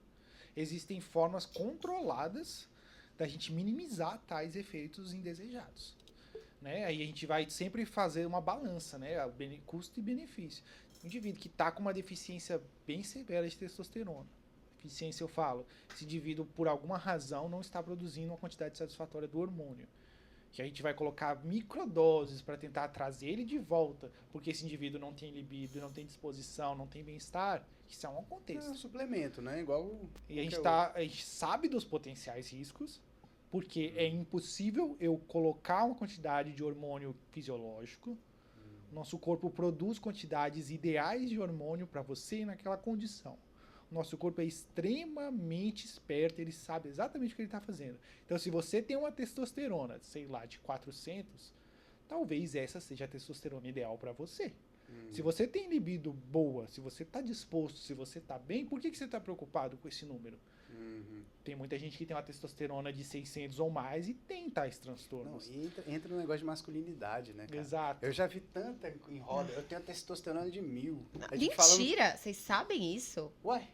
Existem formas controladas da gente minimizar tais efeitos indesejados. Né? Aí a gente vai sempre fazer uma balança, né? Custo e benefício. Um indivíduo que está com uma deficiência bem severa de testosterona. Deficiência, eu falo, esse indivíduo, por alguma razão, não está produzindo uma quantidade satisfatória do hormônio. Que a gente vai colocar microdoses para tentar trazer ele de volta, porque esse indivíduo não tem libido, não tem disposição, não tem bem-estar. Isso é um contexto. É um suplemento, né? Igual E a gente sabe dos potenciais riscos, porque é impossível eu colocar uma quantidade de hormônio fisiológico. Nosso corpo produz quantidades ideais de hormônio para você naquela condição. Nosso corpo é extremamente esperto, ele sabe exatamente o que ele está fazendo. Então, se você tem uma testosterona, sei lá, de 400, talvez essa seja a testosterona ideal para você. Se você tem libido boa, se você está disposto, se você está bem, por que você está preocupado com esse número? Tem muita gente que tem uma testosterona de 600 ou mais e tem tais transtornos. Não, entra no negócio de masculinidade, né, cara? Exato. Eu já vi tanta em roda, eu tenho a testosterona de 1000. Mentira! Vocês sabem isso? Ué,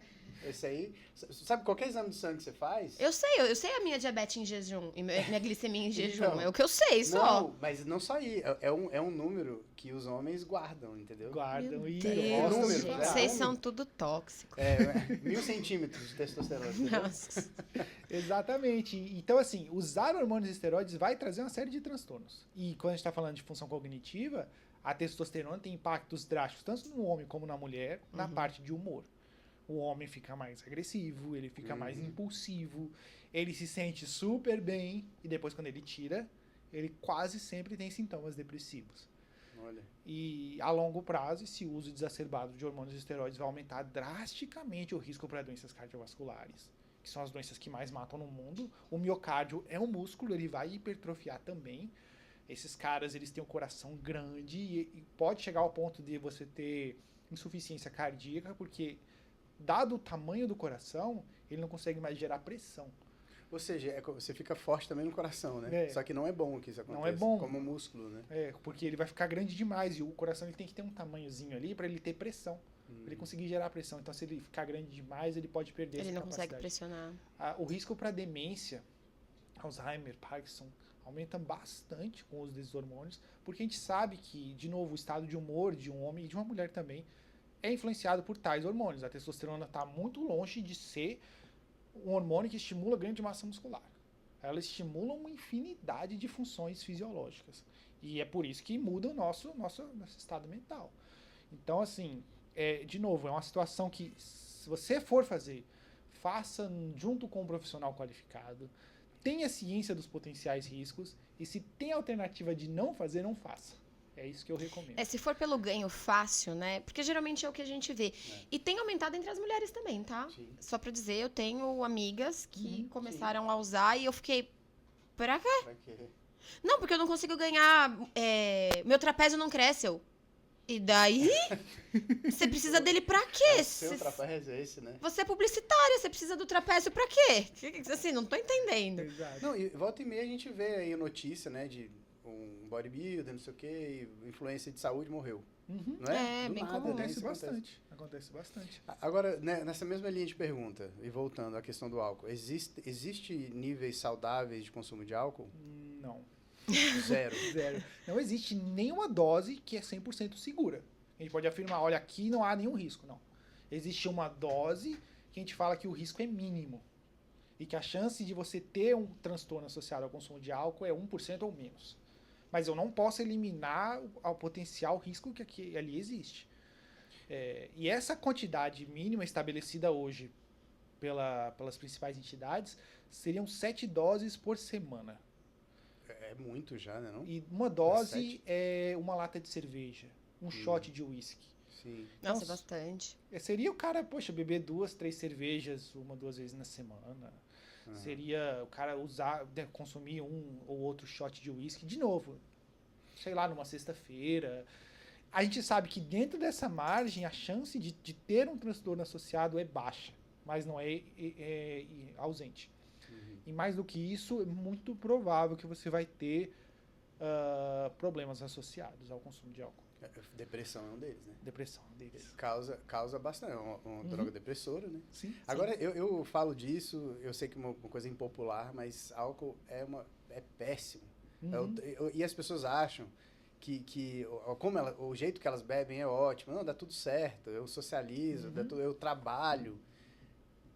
esse aí... Sabe qualquer exame de sangue que você faz? Eu sei a minha diabetes em jejum, e minha glicemia em jejum. Então, É o que eu sei só. Não, mas não só aí. É um número que os homens guardam, entendeu? Guardam Meu e Deus, gostam de gente, falar. vocês são tudo tóxicos. 1000 centímetros de testosterona. Entendeu? Nossa. Exatamente. Então, assim, usar hormônios e esteroides vai trazer uma série de transtornos. E quando a gente está falando de função cognitiva, a testosterona tem impactos drásticos, tanto no homem como na mulher, na parte de humor. O homem fica mais agressivo, ele fica mais impulsivo, ele se sente super bem, e depois quando ele tira, ele quase sempre tem sintomas depressivos. Olha. E a longo prazo, esse uso exacerbado de hormônios e esteroides vai aumentar drasticamente o risco para doenças cardiovasculares, que são as doenças que mais matam no mundo. O miocárdio é um músculo, ele vai hipertrofiar também. Esses caras, eles têm um coração grande e pode chegar ao ponto de você ter insuficiência cardíaca, porque dado o tamanho do coração, ele não consegue mais gerar pressão. Ou seja, você fica forte também no coração, né? É. Só que não é bom que isso aconteça. Não é bom. Como músculo, né? É, porque ele vai ficar grande demais e o coração ele tem que ter um tamanhozinho ali para ele ter pressão, para ele conseguir gerar pressão. Então, se ele ficar grande demais, ele pode perder Ele essa não consegue capacidade. pressionar. O risco para demência, Alzheimer, Parkinson, aumenta bastante com o uso desses hormônios, porque a gente sabe que, de novo, o estado de humor de um homem e de uma mulher também é influenciado por tais hormônios. A testosterona está muito longe de ser um hormônio que estimula ganho de massa muscular. Ela estimula uma infinidade de funções fisiológicas. E é por isso que muda o nosso estado mental. Então, assim, de novo, é uma situação que, se você for fazer, faça junto com um profissional qualificado, tenha ciência dos potenciais riscos, e se tem alternativa de não fazer, não faça. É isso que eu recomendo. Se for pelo ganho fácil, né? Porque geralmente é o que a gente vê. E tem aumentado entre as mulheres também, tá? Sim. Só pra dizer, eu tenho amigas que começaram a usar e eu fiquei... Pra quê? Pra quê? Não, porque eu não consigo ganhar... meu trapézio não cresce. E daí? Você precisa dele pra quê? O seu trapézio é esse, né? Você é publicitária, você precisa do trapézio pra quê? Assim, não tô entendendo. Exato. Não, e volta e meia a gente vê aí notícia, né, de um bodybuilder, não sei o quê, e influência de saúde morreu. Não é? Do bem nada, comum. né? Acontece Isso bastante. Acontece bastante. Agora, né, nessa mesma linha de pergunta, e voltando à questão do álcool, existe níveis saudáveis de consumo de álcool? Não. Zero. Zero. Não existe nenhuma dose que é 100% segura. A gente pode afirmar, olha, aqui não há nenhum risco. Não. Existe uma dose que a gente fala que o risco é mínimo. E que a chance de você ter um transtorno associado ao consumo de álcool é 1% ou menos. Mas eu não posso eliminar o potencial risco que ali existe. E essa quantidade mínima estabelecida hoje pelas principais entidades seriam 7 doses por semana. É muito já, né? Não? E uma dose é uma lata de cerveja, um shot de uísque. Sim. Nossa, bastante. Seria o cara, beber 2, 3 cervejas 1, 2 vezes na semana. Seria o cara consumir um ou outro shot de uísque de novo. Sei lá, numa sexta-feira. A gente sabe que dentro dessa margem, a chance de ter um transtorno associado é baixa, mas não é ausente. E mais do que isso, é muito provável que você vai ter problemas associados ao consumo de álcool. Depressão é um deles, né? Depressão é um deles. Causa bastante, é uma droga depressora, né? Sim. Agora, eu falo disso, eu sei que é uma coisa impopular, mas álcool é péssimo. E as pessoas acham que o jeito que elas bebem é ótimo. Não, dá tudo certo, eu socializo, eu trabalho.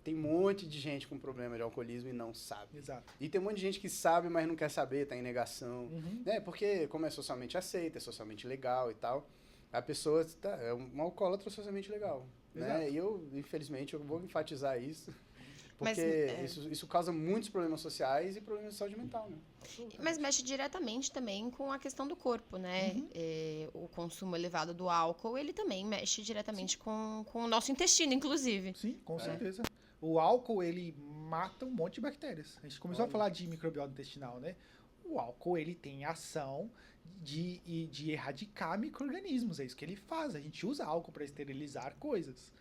Tem um monte de gente com problema de alcoolismo e não sabe. Exato. E tem um monte de gente que sabe, mas não quer saber, tá em negação. Né? Porque como é socialmente aceito, é socialmente legal e tal, a pessoa é um alcoólatra socialmente legal. Né? E eu, infelizmente, eu vou enfatizar isso. Porque isso causa muitos problemas sociais e problemas de saúde mental, né? Mas mexe diretamente também com a questão do corpo, né? O consumo elevado do álcool, ele também mexe diretamente com o nosso intestino, inclusive. Sim, com certeza. O álcool, ele mata um monte de bactérias. A gente começou a falar de microbiota intestinal, né? O álcool, ele tem ação de erradicar micro-organismos. É isso que ele faz. A gente usa álcool para esterilizar coisas.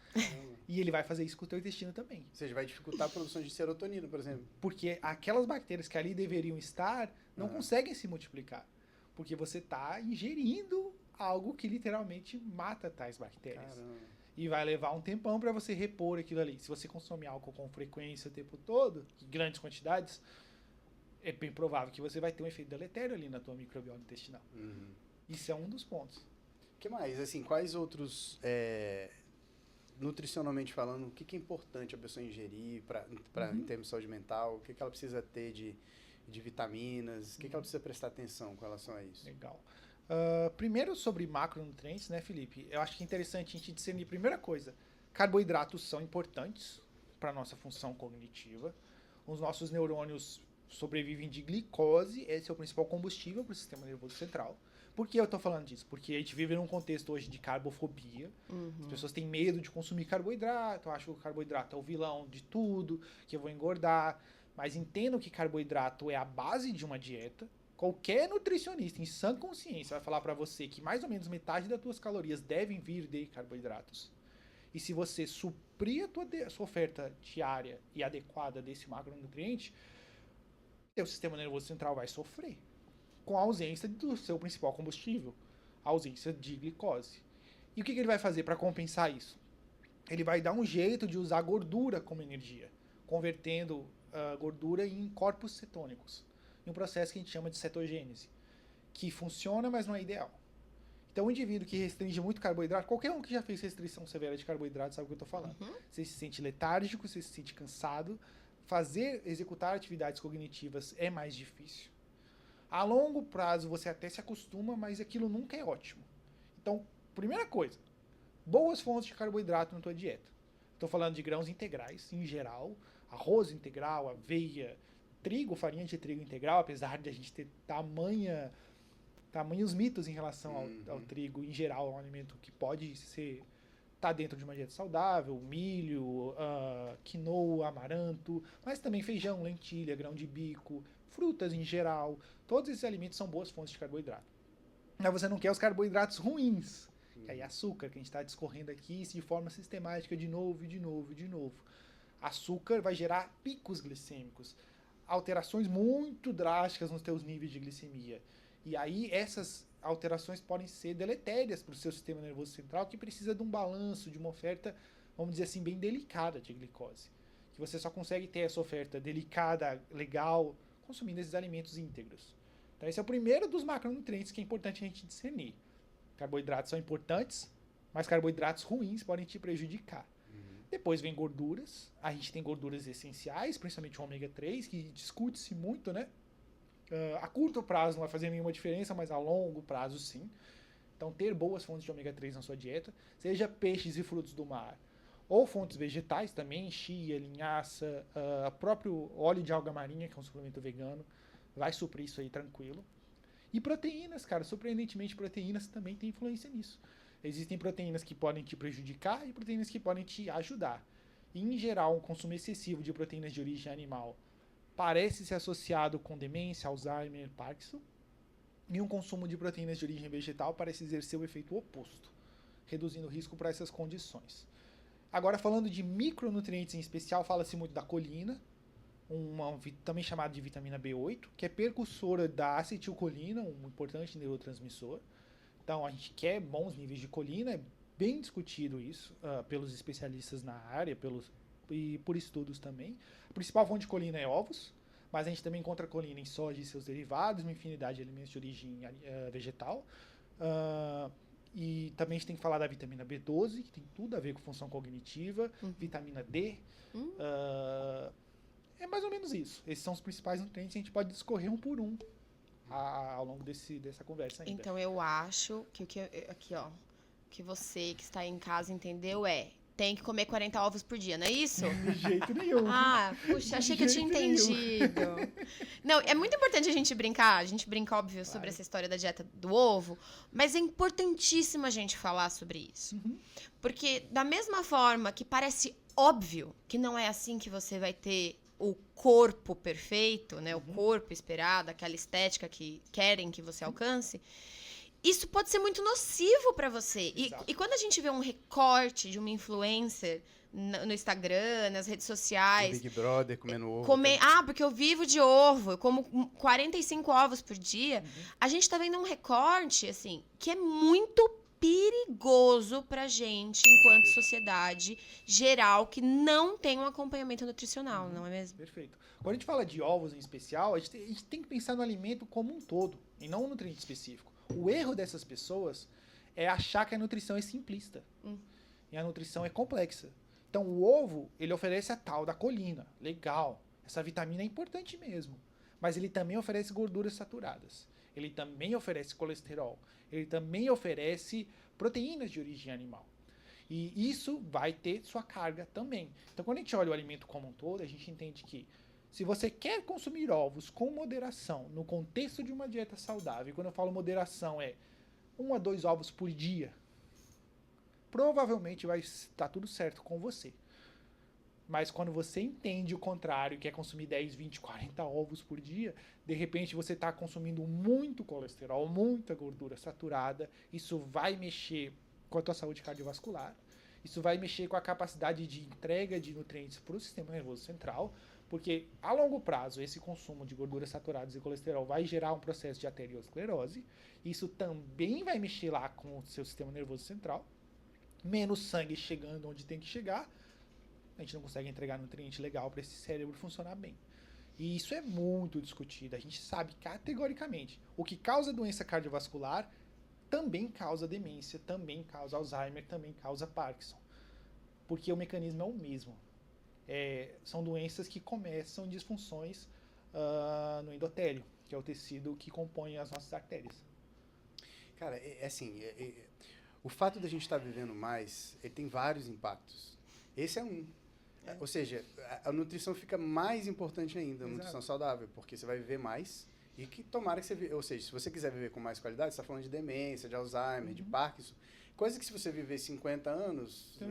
E ele vai fazer isso com o teu intestino também. Ou seja, vai dificultar a produção de serotonina, por exemplo. Porque aquelas bactérias que ali deveriam estar não conseguem se multiplicar. Porque você está ingerindo algo que literalmente mata tais bactérias. Caramba. E vai levar um tempão para você repor aquilo ali. Se você consome álcool com frequência o tempo todo, em grandes quantidades, é bem provável que você vai ter um efeito deletério ali na tua microbiota intestinal. Isso é um dos pontos. O que mais? Assim, quais outros, nutricionalmente falando, o que é importante a pessoa ingerir em termos de saúde mental? O que ela precisa ter de vitaminas? O que ela precisa prestar atenção com relação a isso? Legal. Primeiro sobre macronutrientes, né, Felipe? Eu acho que é interessante a gente discernir, primeira coisa, carboidratos são importantes para a nossa função cognitiva. Os nossos neurônios sobrevivem de glicose, esse é o principal combustível para o sistema nervoso central. Por que eu estou falando disso? Porque a gente vive num contexto hoje de carbofobia. As pessoas têm medo de consumir carboidrato, acham que o carboidrato é o vilão de tudo, que eu vou engordar. Mas entendam que carboidrato é a base de uma dieta. Qualquer nutricionista em sã consciência vai falar para você que mais ou menos metade das tuas calorias devem vir de carboidratos. E se você suprir a sua oferta diária e adequada desse macronutriente, seu sistema nervoso central vai sofrer com a ausência do seu principal combustível, a ausência de glicose. E o que ele vai fazer para compensar isso? Ele vai dar um jeito de usar gordura como energia, convertendo gordura em corpos cetônicos. Em um processo que a gente chama de cetogênese, que funciona, mas não é ideal. Então, o indivíduo que restringe muito carboidrato, qualquer um que já fez restrição severa de carboidrato sabe o que eu estou falando. Você se sente letárgico, você se sente cansado, executar atividades cognitivas é mais difícil. A longo prazo, você até se acostuma, mas aquilo nunca é ótimo. Então, primeira coisa, boas fontes de carboidrato na tua dieta. Estou falando de grãos integrais, em geral, arroz integral, aveia, trigo, farinha de trigo integral, apesar de a gente ter tamanhos mitos em relação ao trigo, em geral, é um alimento que pode tá dentro de uma dieta saudável, milho, quinoa, amaranto, mas também feijão, lentilha, grão de bico, frutas em geral, todos esses alimentos são boas fontes de carboidrato. Mas você não quer os carboidratos ruins, que aí açúcar, que a gente está discorrendo aqui de forma sistemática de novo e de novo e de novo. Açúcar vai gerar picos glicêmicos, alterações muito drásticas nos teus níveis de glicemia. E aí essas alterações podem ser deletérias para o seu sistema nervoso central, que precisa de um balanço, de uma oferta, vamos dizer assim, bem delicada de glicose. Que você só consegue ter essa oferta delicada, legal, consumindo esses alimentos íntegros. Então esse é o primeiro dos macronutrientes que é importante a gente discernir. Carboidratos são importantes, mas carboidratos ruins podem te prejudicar. Depois vem gorduras. A gente tem gorduras essenciais, principalmente o ômega 3, que discute-se muito, né? A curto prazo não vai fazer nenhuma diferença, mas a longo prazo sim. Então ter boas fontes de ômega 3 na sua dieta, seja peixes e frutos do mar, ou fontes vegetais também, chia, linhaça, próprio óleo de alga marinha, que é um suplemento vegano, vai suprir isso aí tranquilo. E proteínas, cara, surpreendentemente proteínas também têm influência nisso. Existem proteínas que podem te prejudicar e proteínas que podem te ajudar. E, em geral, um consumo excessivo de proteínas de origem animal parece ser associado com demência, Alzheimer, Parkinson. E um consumo de proteínas de origem vegetal parece exercer o efeito oposto, reduzindo o risco para essas condições. Agora, falando de micronutrientes em especial, fala-se muito da colina, também chamada de vitamina B8, que é precursora da acetilcolina, um importante neurotransmissor. Então, a gente quer bons níveis de colina, é bem discutido isso pelos especialistas na área e por estudos também. A principal fonte de colina é ovos, mas a gente também encontra colina em soja e seus derivados, uma infinidade de alimentos de origem vegetal. E também a gente tem que falar da vitamina B12, que tem tudo a ver com função cognitiva, vitamina D. É mais ou menos isso. Esses são os principais nutrientes, a gente pode discorrer um por um ao longo dessa conversa ainda. Então, eu acho que que você que está aí em casa entendeu tem que comer 40 ovos por dia, não é isso? De jeito nenhum. Puxa, achei que eu tinha entendido. Não, é muito importante a gente brincar. A gente brinca, óbvio, sobre essa história da dieta do ovo, mas é importantíssimo a gente falar sobre isso. Porque da mesma forma que parece óbvio que não é assim que você vai ter o corpo perfeito, né? O corpo esperado, aquela estética que querem que você alcance, isso pode ser muito nocivo para você. E quando a gente vê um recorte de uma influencer no Instagram, nas redes sociais... O Big Brother comendo ovo. Porque eu vivo de ovo, eu como 45 ovos por dia. A gente tá vendo um recorte, assim, que é muito perigoso pra gente, enquanto sociedade geral, que não tem um acompanhamento nutricional, não é mesmo? Perfeito. Quando a gente fala de ovos em especial, a gente tem que pensar no alimento como um todo, e não um nutriente específico. O erro dessas pessoas é achar que a nutrição é simplista. E a nutrição é complexa. Então, o ovo, ele oferece a tal da colina. Legal. Essa vitamina é importante mesmo. Mas ele também oferece gorduras saturadas. Ele também oferece colesterol. Ele também oferece proteínas de origem animal. E isso vai ter sua carga também. Então, quando a gente olha o alimento como um todo, a gente entende que se você quer consumir ovos com moderação, no contexto de uma dieta saudável, e quando eu falo moderação é 1 a 2 ovos por dia, provavelmente vai estar tudo certo com você. Mas quando você entende o contrário, quer consumir 10, 20, 40 ovos por dia, de repente você está consumindo muito colesterol, muita gordura saturada, isso vai mexer com a tua saúde cardiovascular, isso vai mexer com a capacidade de entrega de nutrientes para o sistema nervoso central, porque a longo prazo esse consumo de gorduras saturadas e colesterol vai gerar um processo de arteriosclerose, isso também vai mexer lá com o seu sistema nervoso central, menos sangue chegando onde tem que chegar, a gente não consegue entregar nutriente legal para esse cérebro funcionar bem. E isso é muito discutido. A gente sabe categoricamente o que causa doença cardiovascular também causa demência, também causa Alzheimer, também causa Parkinson. Porque o mecanismo é o mesmo. São doenças que começam disfunções no endotélio, que é o tecido que compõe as nossas artérias. Cara, o fato de a gente estar vivendo mais, ele tem vários impactos. Esse é um. Ou seja, a nutrição fica mais importante ainda, a nutrição saudável, porque você vai viver mais e que tomara que você... Ou seja, se você quiser viver com mais qualidade, você está falando de demência, de Alzheimer, de Parkinson, coisa que se você viver 50 anos... Você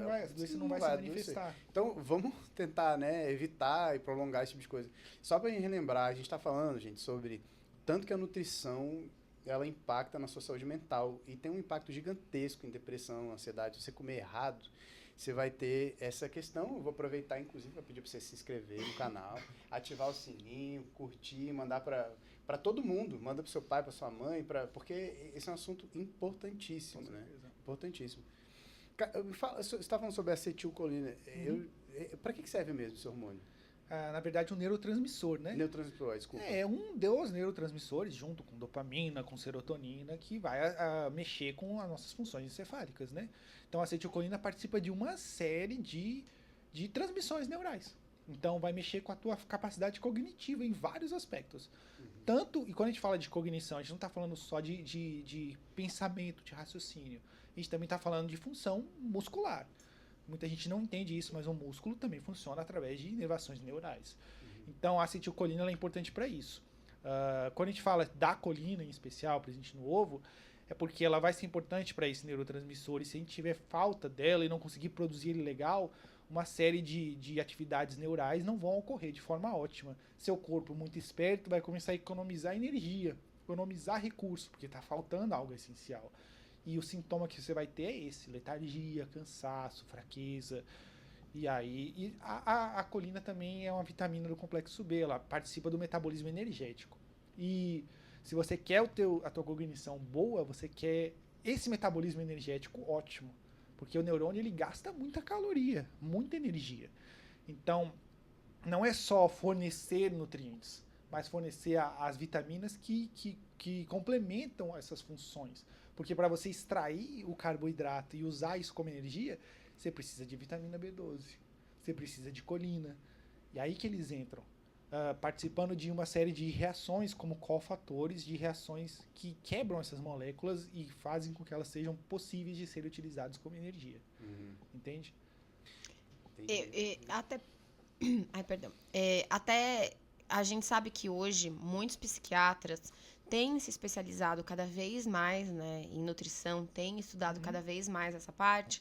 não vai se manifestar. Então, vamos tentar, evitar e prolongar esse tipo de coisa. Só para a gente relembrar, a gente está falando, gente, sobre tanto que a nutrição ela impacta na sua saúde mental e tem um impacto gigantesco em depressão, ansiedade. Se você comer errado, você vai ter essa questão. Eu vou aproveitar, inclusive, para pedir para você se inscrever no canal, ativar o sininho, curtir, mandar para todo mundo. Manda para seu pai, para sua mãe, porque esse é um assunto importantíssimo, né? Importantíssimo. Você está falando sobre a acetilcolina. Para que serve mesmo esse hormônio? Na verdade, um neurotransmissor, né? Neurotransmissor, desculpa. É um dos neurotransmissores, junto com dopamina, com serotonina, que vai mexer com as nossas funções encefálicas, né? Então, a acetilcolina participa de uma série de transmissões neurais. Então, vai mexer com a tua capacidade cognitiva em vários aspectos. E quando a gente fala de cognição, a gente não está falando só de pensamento, de raciocínio. A gente também está falando de função muscular. Muita gente não entende isso, mas o músculo também funciona através de inervações neurais. Então, a acetilcolina ela é importante para isso. Quando a gente fala da colina, em especial, presente no ovo, é porque ela vai ser importante para esse neurotransmissor. E se a gente tiver falta dela e não conseguir produzir ele legal, uma série de atividades neurais não vão ocorrer de forma ótima. Seu corpo, muito esperto, vai começar a economizar energia, economizar recurso, porque está faltando algo essencial. E o sintoma que você vai ter é esse: letargia, cansaço, fraqueza. E aí, a colina também é uma vitamina do complexo B, ela participa do metabolismo energético. E se você quer a tua cognição boa, você quer esse metabolismo energético ótimo. Porque o neurônio ele gasta muita caloria, muita energia. Então, não é só fornecer nutrientes, mas fornecer as vitaminas que complementam essas funções. Porque para você extrair o carboidrato e usar isso como energia, você precisa de vitamina B12, você precisa de colina. E aí que eles entram, participando de uma série de reações como cofatores, de reações que quebram essas moléculas e fazem com que elas sejam possíveis de serem utilizadas como energia. Entende? Até... Ai, perdão. Até a gente sabe que hoje muitos psiquiatras têm se especializado cada vez mais, né, em nutrição, têm estudado cada vez mais essa parte,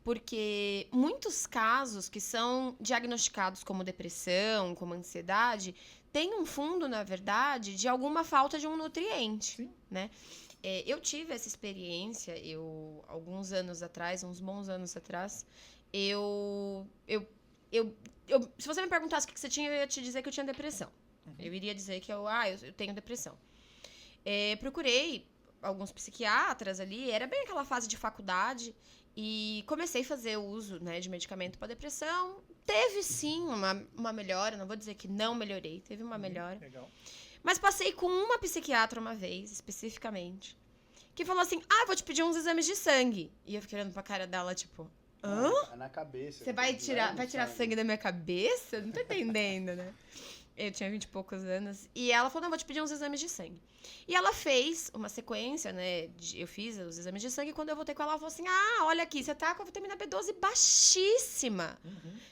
porque muitos casos que são diagnosticados como depressão, como ansiedade, têm um fundo, na verdade, de alguma falta de um nutriente, Sim. né? Eu tive essa experiência, alguns anos atrás, uns bons anos atrás, se você me perguntasse o que você tinha, eu ia te dizer que eu tinha depressão. Eu iria dizer que eu tenho depressão. Procurei alguns psiquiatras ali, era bem aquela fase de faculdade, e comecei a fazer uso, né, de medicamento para depressão. Teve sim uma melhora, não vou dizer que não melhorei, teve uma melhora. Legal. Mas passei com uma psiquiatra uma vez, especificamente, que falou assim: vou te pedir uns exames de sangue. E eu fiquei olhando pra cara dela, tipo, hã? Na cabeça. Você vai tirar sangue da minha cabeça? Não tô entendendo, né? Eu tinha 20 e poucos anos. E ela falou: não, vou te pedir uns exames de sangue. E ela fez uma sequência, né? Eu fiz os exames de sangue. E quando eu voltei com ela, ela falou assim: olha aqui, você tá com a vitamina B12 baixíssima.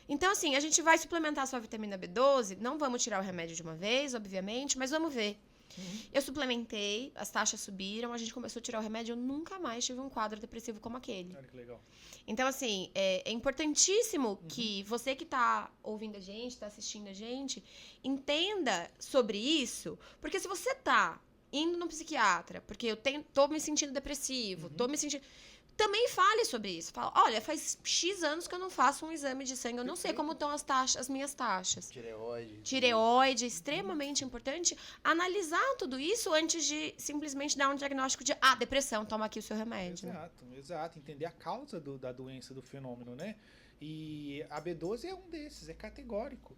Então, assim, a gente vai suplementar a sua vitamina B12. Não vamos tirar o remédio de uma vez, obviamente, mas vamos ver. Eu suplementei, as taxas subiram, a gente começou a tirar o remédio. Eu nunca mais tive um quadro depressivo como aquele. Olha que legal. Então, assim, é importantíssimo que você que tá ouvindo a gente, tá assistindo a gente, entenda sobre isso. Porque se você tá indo no psiquiatra, porque tô me sentindo depressivo, tô me sentindo... Também fale sobre isso. Fala: olha, faz X anos que eu não faço um exame de sangue, eu não sei como estão as minhas taxas. Tireoide é extremamente importante. Analisar tudo isso antes de simplesmente dar um diagnóstico de depressão, toma aqui o seu remédio. Exato. Entender a causa da doença, do fenômeno, né? E a B12 é um desses, é categórico.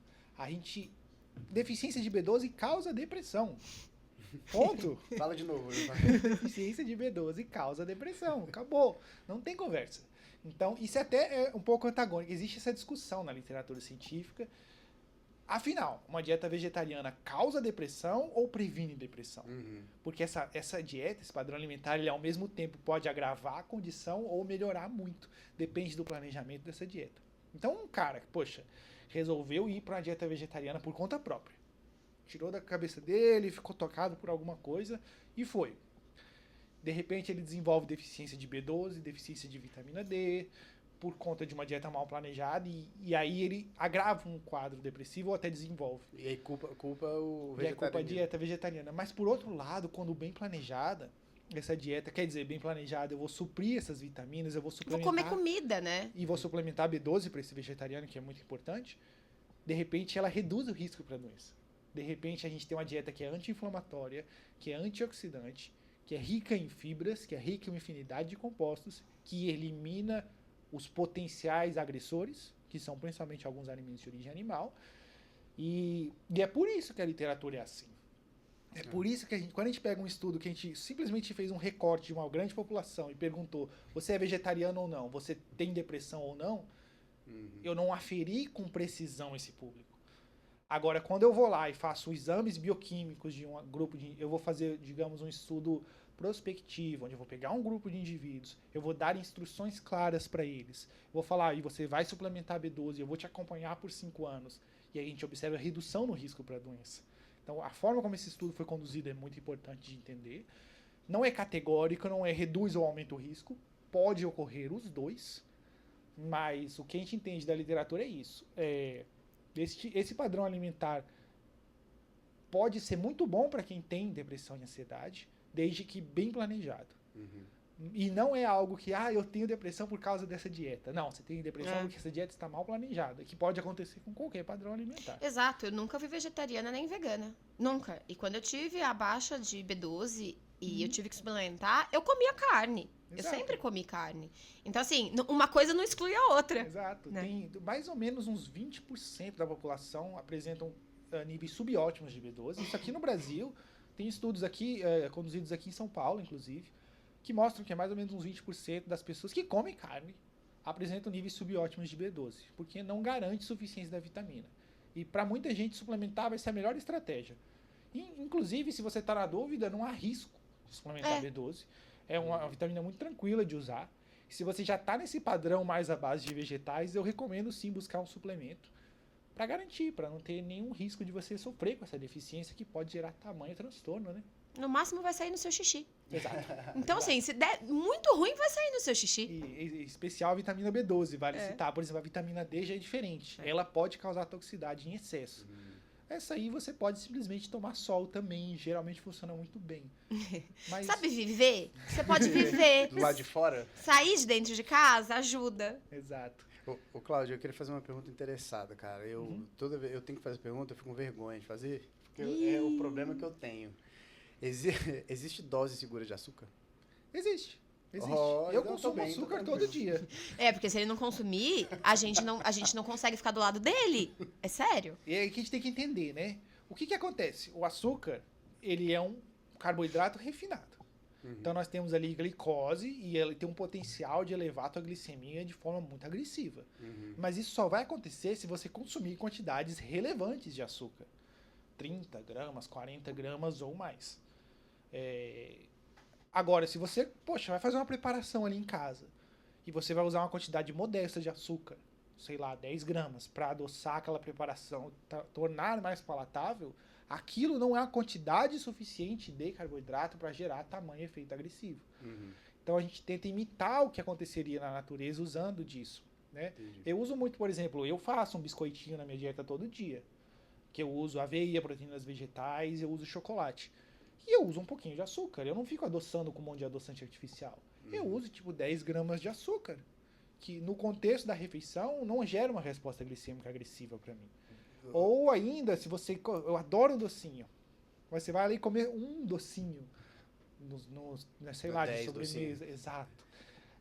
Deficiência de B12 causa depressão. Ponto. Fala de novo. Deficiência de B12 causa depressão. Acabou. Não tem conversa. Então, isso até é um pouco antagônico. Existe essa discussão na literatura científica. Afinal, uma dieta vegetariana causa depressão ou previne depressão? Porque essa dieta, esse padrão alimentar, ele ao mesmo tempo pode agravar a condição ou melhorar muito. Depende do planejamento dessa dieta. Então, um cara que, resolveu ir para uma dieta vegetariana por conta própria. Tirou da cabeça dele, ficou tocado por alguma coisa e foi. De repente ele desenvolve deficiência de B12, deficiência de vitamina D, por conta de uma dieta mal planejada, e aí ele agrava um quadro depressivo ou até desenvolve. E aí culpa o vegetariano. E aí culpa a dieta vegetariana. Mas por outro lado, quando bem planejada, essa dieta, quer dizer, bem planejada, eu vou suprir essas vitaminas, eu vou suplementar... Vou comer comida, né? E vou suplementar B12 para esse vegetariano, que é muito importante. De repente ela reduz o risco para a doença. De repente, a gente tem uma dieta que é anti-inflamatória, que é antioxidante, que é rica em fibras, que é rica em uma infinidade de compostos, que elimina os potenciais agressores, que são principalmente alguns alimentos de origem animal. E é por isso que a literatura é assim. É por isso que quando a gente pega um estudo que a gente simplesmente fez um recorte de uma grande população e perguntou: você é vegetariano ou não? Você tem depressão ou não? Eu não aferi com precisão esse público. Agora, quando eu vou lá e faço exames bioquímicos de um grupo eu vou fazer, digamos, um estudo prospectivo, onde eu vou pegar um grupo de indivíduos, eu vou dar instruções claras para eles, eu vou falar: e você vai suplementar B12, eu vou te acompanhar por 5 anos, e aí a gente observa a redução no risco para a doença. Então, a forma como esse estudo foi conduzido é muito importante de entender. Não é categórico, não é reduz ou aumenta o risco, pode ocorrer os dois. Mas o que a gente entende da literatura é isso. Esse padrão alimentar pode ser muito bom para quem tem depressão e ansiedade, desde que bem planejado. E não é algo que, eu tenho depressão por causa dessa dieta. Não, você tem depressão porque essa dieta está mal planejada, que pode acontecer com qualquer padrão alimentar. Exato, eu nunca fui vegetariana nem vegana. Nunca. E quando eu tive a baixa de B12 e eu tive que suplementar, eu comia carne. Exato. Eu sempre comi carne. Então, assim, uma coisa não exclui a outra. Exato. Né? Tem mais ou menos uns 20% da população apresentam níveis subótimos de B12. Isso aqui no Brasil, tem estudos aqui, conduzidos aqui em São Paulo, inclusive, que mostram que é mais ou menos uns 20% das pessoas que comem carne apresentam níveis subótimos de B12, porque não garante suficiência da vitamina. E para muita gente, suplementar vai ser a melhor estratégia. Inclusive, se você está na dúvida, não há risco de suplementar B12. É uma vitamina muito tranquila de usar. E se você já está nesse padrão mais à base de vegetais, eu recomendo sim buscar um suplemento para garantir, para não ter nenhum risco de você sofrer com essa deficiência que pode gerar tamanho transtorno, né? No máximo vai sair no seu xixi. Exato. Então, assim, se der muito ruim, vai sair no seu xixi. E especial a vitamina B12, vale citar. Por exemplo, a vitamina D já é diferente. Ela pode causar toxicidade em excesso. Essa aí você pode simplesmente tomar sol também. Geralmente funciona muito bem. Mas... Sabe viver? Você pode viver. Do lado de fora? Sair de dentro de casa ajuda. Exato. Ô, Cláudio, eu queria fazer uma pergunta interessada, cara. Toda vez eu tenho que fazer pergunta, eu fico com vergonha de fazer. Porque é o problema que eu tenho. Existe dose segura de açúcar? Existe. Oh, eu então consumo bem, açúcar todo dia. Porque se ele não consumir, a gente não consegue ficar do lado dele. É sério. E aí que a gente tem que entender, né? O que acontece? O açúcar, ele é um carboidrato refinado. Então nós temos ali glicose e ele tem um potencial de elevar a tua glicemia de forma muito agressiva. Mas isso só vai acontecer se você consumir quantidades relevantes de açúcar. 30 gramas, 40 gramas ou mais. Agora, se você, vai fazer uma preparação ali em casa e você vai usar uma quantidade modesta de açúcar, sei lá, 10 gramas, para adoçar aquela preparação, tornar mais palatável, aquilo não é a quantidade suficiente de carboidrato para gerar tamanho efeito agressivo. Então a gente tenta imitar o que aconteceria na natureza usando disso. Né? Eu uso muito, por exemplo, eu faço um biscoitinho na minha dieta todo dia, que eu uso aveia, proteínas vegetais, eu uso chocolate. E eu uso um pouquinho de açúcar, eu não fico adoçando com um monte de adoçante artificial. Eu uso tipo 10 gramas de açúcar, que no contexto da refeição não gera uma resposta glicêmica agressiva para mim. Ou ainda, se você... Eu adoro docinho. Você vai ali comer um docinho, sei lá, de sobremesa. Exato.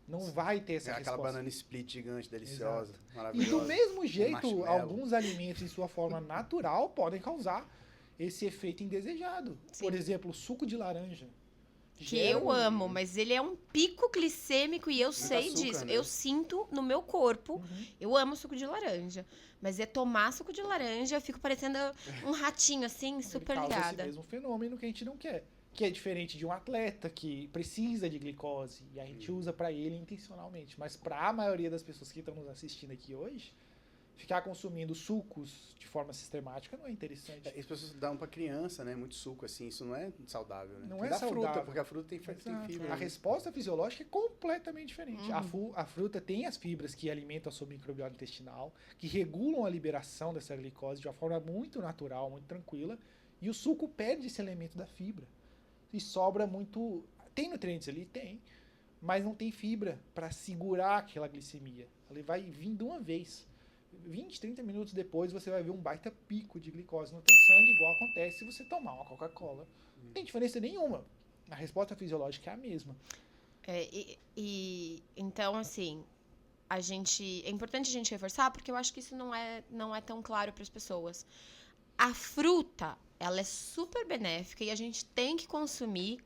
Não vai ter essa resposta. Aquela banana split gigante, deliciosa, Exato. maravilhosa. E do mesmo jeito, alguns alimentos em sua forma natural podem causar esse efeito indesejado. Sim. Por exemplo, suco de laranja. Que eu amo, mas ele é um pico glicêmico e eu sei açúcar, disso. né? Eu sinto no meu corpo. Eu amo suco de laranja. Mas tomar suco de laranja, eu fico parecendo um ratinho, assim, super Ele causa ligada. esse mesmo fenômeno que a gente não quer. Que é diferente de um atleta que precisa de glicose e a gente usa para ele intencionalmente. Mas para a maioria das pessoas que estão nos assistindo aqui hoje, ficar consumindo sucos de forma sistemática não é interessante. As pessoas dão pra criança, né? Muito suco, assim. Isso não é saudável, né? Não Tem é da saudável. fruta, porque a fruta tem fibra. A resposta fisiológica é completamente diferente. A fruta tem as fibras que alimentam a sua microbiota intestinal, que regulam a liberação dessa glicose de uma forma muito natural, muito tranquila. E o suco perde esse elemento da fibra. E sobra muito... Tem nutrientes ali? Tem. Mas não tem fibra para segurar aquela glicemia. Ela vai vir de uma vez. 20, 30 minutos depois você vai ver um baita pico de glicose no teu sangue, igual acontece se você tomar uma Coca-Cola. Não tem diferença nenhuma. A resposta fisiológica é a mesma. Então, assim, é importante a gente reforçar, porque eu acho que isso não é tão claro para as pessoas. A fruta, ela é super benéfica e a gente tem que consumir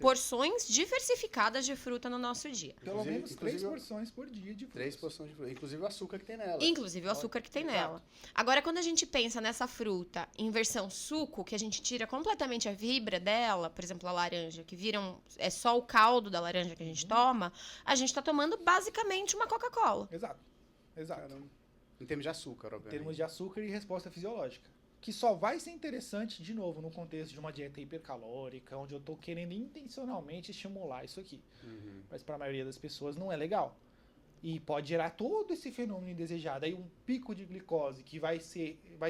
porções diversificadas de fruta no nosso dia. Pelo menos 3 porções por dia de fruta. 3 porções de fruta. Inclusive o açúcar que tem nela. Inclusive o açúcar que tem nela. Agora, quando a gente pensa nessa fruta em versão suco, que a gente tira completamente a fibra dela, por exemplo, a laranja, que é só o caldo da laranja que a gente toma, a gente tá tomando basicamente uma Coca-Cola. Exato. Caramba. Em termos de açúcar, obviamente. Em termos de açúcar e resposta fisiológica. Que só vai ser interessante, de novo, no contexto de uma dieta hipercalórica, onde eu estou querendo intencionalmente estimular isso aqui. Mas para a maioria das pessoas não é legal. E pode gerar todo esse fenômeno indesejado. Aí um pico de glicose que vai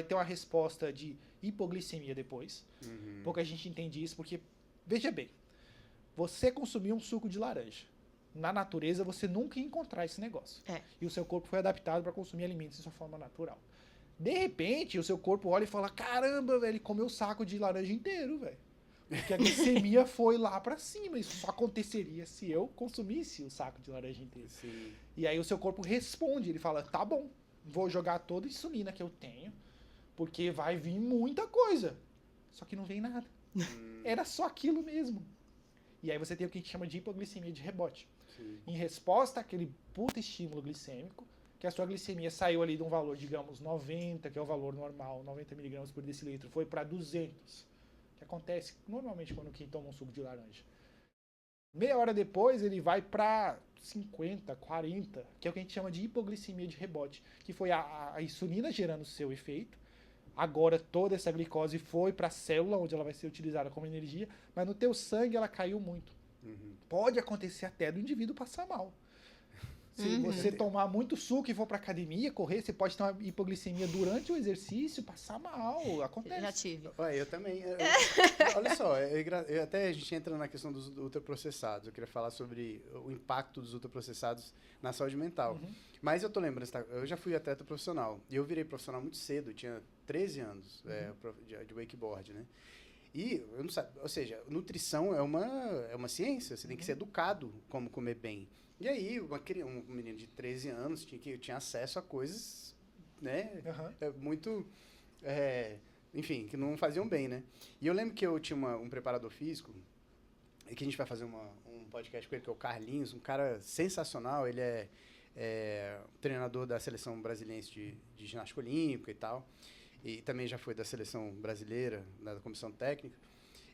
ter uma resposta de hipoglicemia depois. Pouca gente entende isso porque, veja bem, você consumiu um suco de laranja. Na natureza você nunca ia encontrar esse negócio. E o seu corpo foi adaptado para consumir alimentos de sua forma natural. De repente, o seu corpo olha e fala, caramba, velho, ele comeu o saco de laranja inteiro, velho. Porque a glicemia foi lá pra cima. Isso só aconteceria se eu consumisse o saco de laranja inteiro. Sim. E aí o seu corpo responde, ele fala, tá bom, vou jogar toda a insulina que eu tenho, porque vai vir muita coisa. Só que não vem nada. Era só aquilo mesmo. E aí você tem o que a gente chama de hipoglicemia de rebote. Sim. Em resposta àquele puta estímulo glicêmico, que a sua glicemia saiu ali de um valor, digamos, 90, que é o valor normal, 90 miligramas por decilitro, foi para 200. Que acontece normalmente quando quem toma um suco de laranja. Meia hora depois ele vai para 50, 40, que é o que a gente chama de hipoglicemia de rebote, que foi a insulina gerando o seu efeito. Agora toda essa glicose foi para a célula, onde ela vai ser utilizada como energia, mas no teu sangue ela caiu muito. Pode acontecer até do indivíduo passar mal. Se você tomar muito suco e for pra academia, correr, você pode ter uma hipoglicemia durante o exercício, passar mal, acontece. Já tive. Ué, eu também. Olha só, até a gente entra na questão dos ultraprocessados. Eu queria falar sobre o impacto dos ultraprocessados na saúde mental. Mas eu tô lembrando, eu já fui atleta profissional. E eu virei profissional muito cedo, tinha 13 anos de wakeboard, né? E, eu não sabe, ou seja, nutrição é uma ciência, você tem que ser educado como comer bem. E aí, um menino de 13 anos tinha acesso a coisas, né, muito, enfim, que não faziam bem, né? E eu lembro que eu tinha um preparador físico, e que a gente vai fazer um podcast com ele, que é o Carlinhos, um cara sensacional, ele é treinador da seleção brasileira de ginástica olímpica e tal, e também já foi da seleção brasileira, da comissão técnica.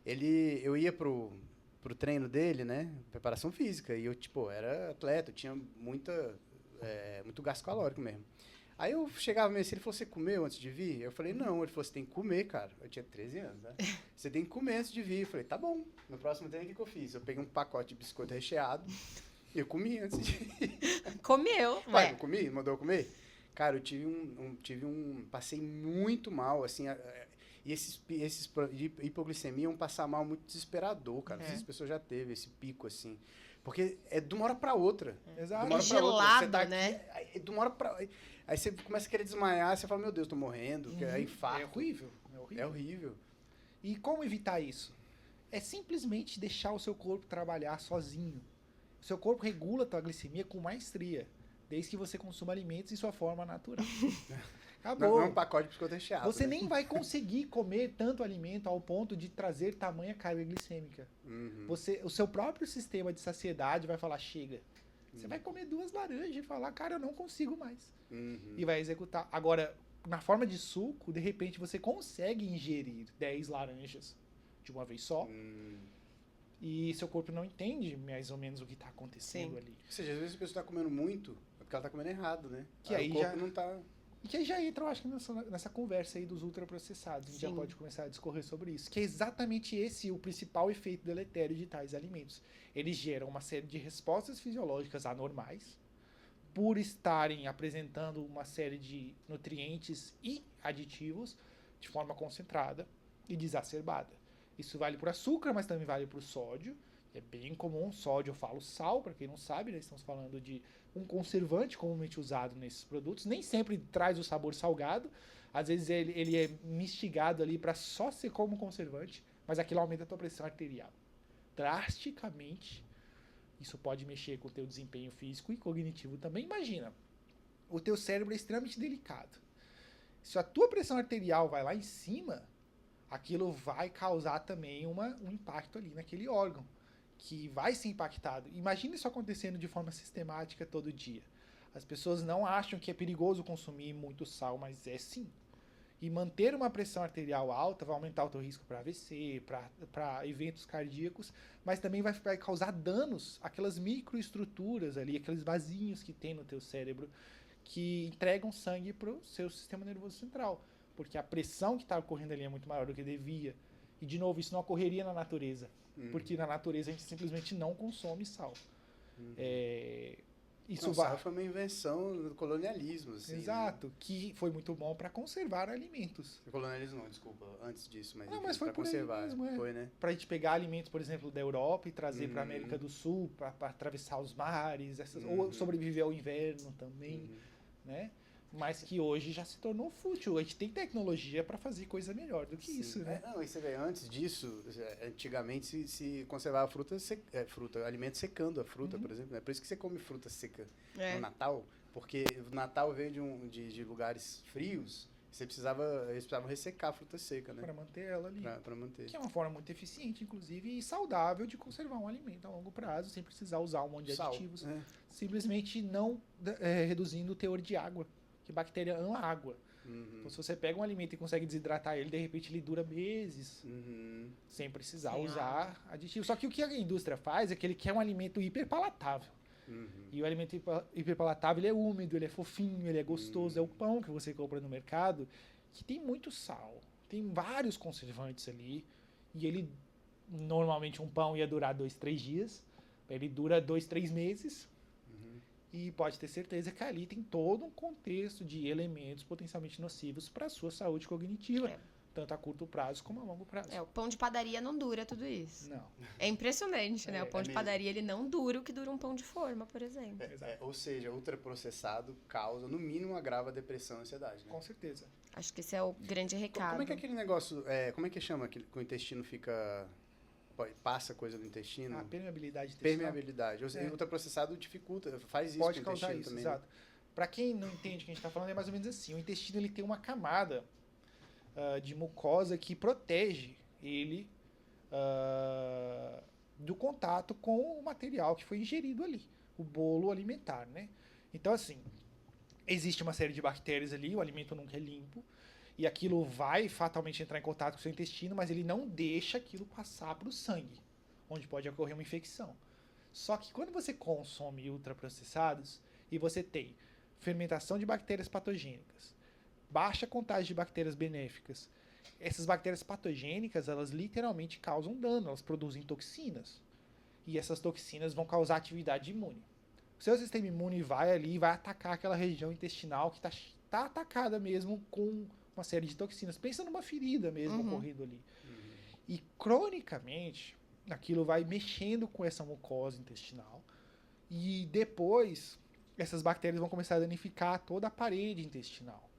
Eu ia pro treino dele, né, preparação física, e eu, era atleta, eu tinha muito gasto calórico mesmo. Aí eu chegava mesmo, ele falou, você comeu antes de vir? Eu falei, não. Ele falou, você tem que comer, cara. Eu tinha 13 anos, né? Você tem que comer antes de vir. Eu falei, tá bom. No próximo treino, o que eu fiz? Eu peguei um pacote de biscoito recheado e eu comi antes de ir. Comeu, Pai, eu comi? Mandou eu comer? Cara, eu passei muito mal, assim, e esses de hipoglicemia passar mal muito desesperador, cara. Não sei se as pessoas já teve esse pico, assim. Porque é de uma hora pra outra. Exato. De uma hora pra outra. Gelado, Você tá aqui, né? aí, de uma hora pra... Aí você começa a querer desmaiar, você fala, meu Deus, tô morrendo, é infarto. É horrível. É horrível. E como evitar isso? É simplesmente deixar o seu corpo trabalhar sozinho. O seu corpo regula a tua glicemia com maestria, desde que você consuma alimentos em sua forma natural. Acabou. Não é um pacote de biscoito recheado. Você né? nem vai conseguir comer tanto alimento ao ponto de trazer tamanha carga glicêmica. O seu próprio sistema de saciedade vai falar, chega. Você vai comer 2 laranjas e falar, cara, eu não consigo mais. E vai executar. Agora, na forma de suco, de repente você consegue ingerir 10 laranjas de uma vez só. E seu corpo não entende mais ou menos o que está acontecendo ali. Ou seja, às vezes a pessoa está comendo muito, é porque ela está comendo errado, né? Que aí o corpo já... não tá... E que aí já entra, eu acho que nessa conversa aí dos ultraprocessados. A gente já pode começar a discorrer sobre isso. Que é exatamente esse o principal efeito deletério de tais alimentos. Eles geram uma série de respostas fisiológicas anormais por estarem apresentando uma série de nutrientes e aditivos de forma concentrada e desacerbada. Isso vale para o açúcar, mas também vale para o sódio. É bem comum, sódio, eu falo sal, para quem não sabe, né? Estamos falando de um conservante comumente usado nesses produtos. Nem sempre traz o sabor salgado, às vezes ele é mistigado ali para só ser como conservante, mas aquilo aumenta a tua pressão arterial drasticamente. Isso pode mexer com o teu desempenho físico e cognitivo também. Imagina, o teu cérebro é extremamente delicado. Se a tua pressão arterial vai lá em cima, aquilo vai causar também um impacto ali naquele órgão, que vai ser impactado. Imagina isso acontecendo de forma sistemática todo dia. As pessoas não acham que é perigoso consumir muito sal, mas é sim. E manter uma pressão arterial alta vai aumentar o teu risco para AVC, para eventos cardíacos, mas também vai causar danos àquelas microestruturas ali, aqueles vasinhos que tem no teu cérebro, que entregam sangue para o seu sistema nervoso central. Porque a pressão que está ocorrendo ali é muito maior do que devia. E, de novo, isso não ocorreria na natureza. Porque na natureza a gente simplesmente não consome sal. Isso Não, vai... sal foi uma invenção do colonialismo, assim. Exato, que foi muito bom para conservar alimentos. Né? Colonialismo não, desculpa, antes disso, mas, Não, enfim, mas foi pra por aí conservar. mesmo, é. Foi, né? Para a gente pegar alimentos, por exemplo, da Europa e trazer para a América do Sul, para atravessar os mares, ou sobreviver ao inverno também, né? Mas que hoje já se tornou fútil. A gente tem tecnologia para fazer coisa melhor do que isso, né? Não, e você vê, antes disso, antigamente se conservava alimento secando a fruta, por exemplo. É por isso que você come fruta seca no Natal, porque o Natal veio de lugares frios, eles precisavam ressecar a fruta seca, né? Para manter ela ali. Pra manter. Que é uma forma muito eficiente, inclusive, e saudável de conservar um alimento a longo prazo, sem precisar usar um monte de aditivos. Simplesmente não reduzindo o teor de água. Que bactéria ama água. Então, se você pega um alimento e consegue desidratar ele, de repente ele dura meses. Sem precisar usar aditivos. Só que o que a indústria faz é que ele quer um alimento hiperpalatável. E o alimento hiperpalatável, ele é úmido, ele é fofinho, ele é gostoso. É o pão que você compra no mercado, que tem muito sal. Tem vários conservantes ali. E ele, normalmente, um pão ia durar 2, 3 dias. Ele dura 2, 3 meses. E pode ter certeza que ali tem todo um contexto de elementos potencialmente nocivos para a sua saúde cognitiva, tanto a curto prazo como a longo prazo. O pão de padaria não dura tudo isso. Não. É impressionante, né? O pão de mesmo. padaria, ele não dura o que dura um pão de forma, por exemplo. Ou seja, ultraprocessado causa, no mínimo, agrava a depressão e a ansiedade, né? Com certeza. Acho que esse é o grande recado. Como é que é aquele negócio, como é que chama que o intestino fica... Passa coisa no intestino? A permeabilidade intestinal. Permeabilidade. Ou seja, ultraprocessado dificulta, faz isso Pode com o causar intestino isso, também. exato. Para quem não entende o que a gente está falando, é mais ou menos assim. O intestino ele tem uma camada de mucosa que protege ele do contato com o material que foi ingerido ali, o bolo alimentar, né? Então, assim, existe uma série de bactérias ali, o alimento nunca é limpo, e aquilo vai fatalmente entrar em contato com o seu intestino, mas ele não deixa aquilo passar para o sangue, onde pode ocorrer uma infecção. Só que quando você consome ultraprocessados e você tem fermentação de bactérias patogênicas, baixa contagem de bactérias benéficas, essas bactérias patogênicas, elas literalmente causam dano, elas produzem toxinas. E essas toxinas vão causar atividade imune. O seu sistema imune vai ali e vai atacar aquela região intestinal que está atacada mesmo com uma série de toxinas. Pensa numa ferida mesmo ocorrendo ali. E cronicamente, aquilo vai mexendo com essa mucosa intestinal e depois essas bactérias vão começar a danificar toda a parede intestinal.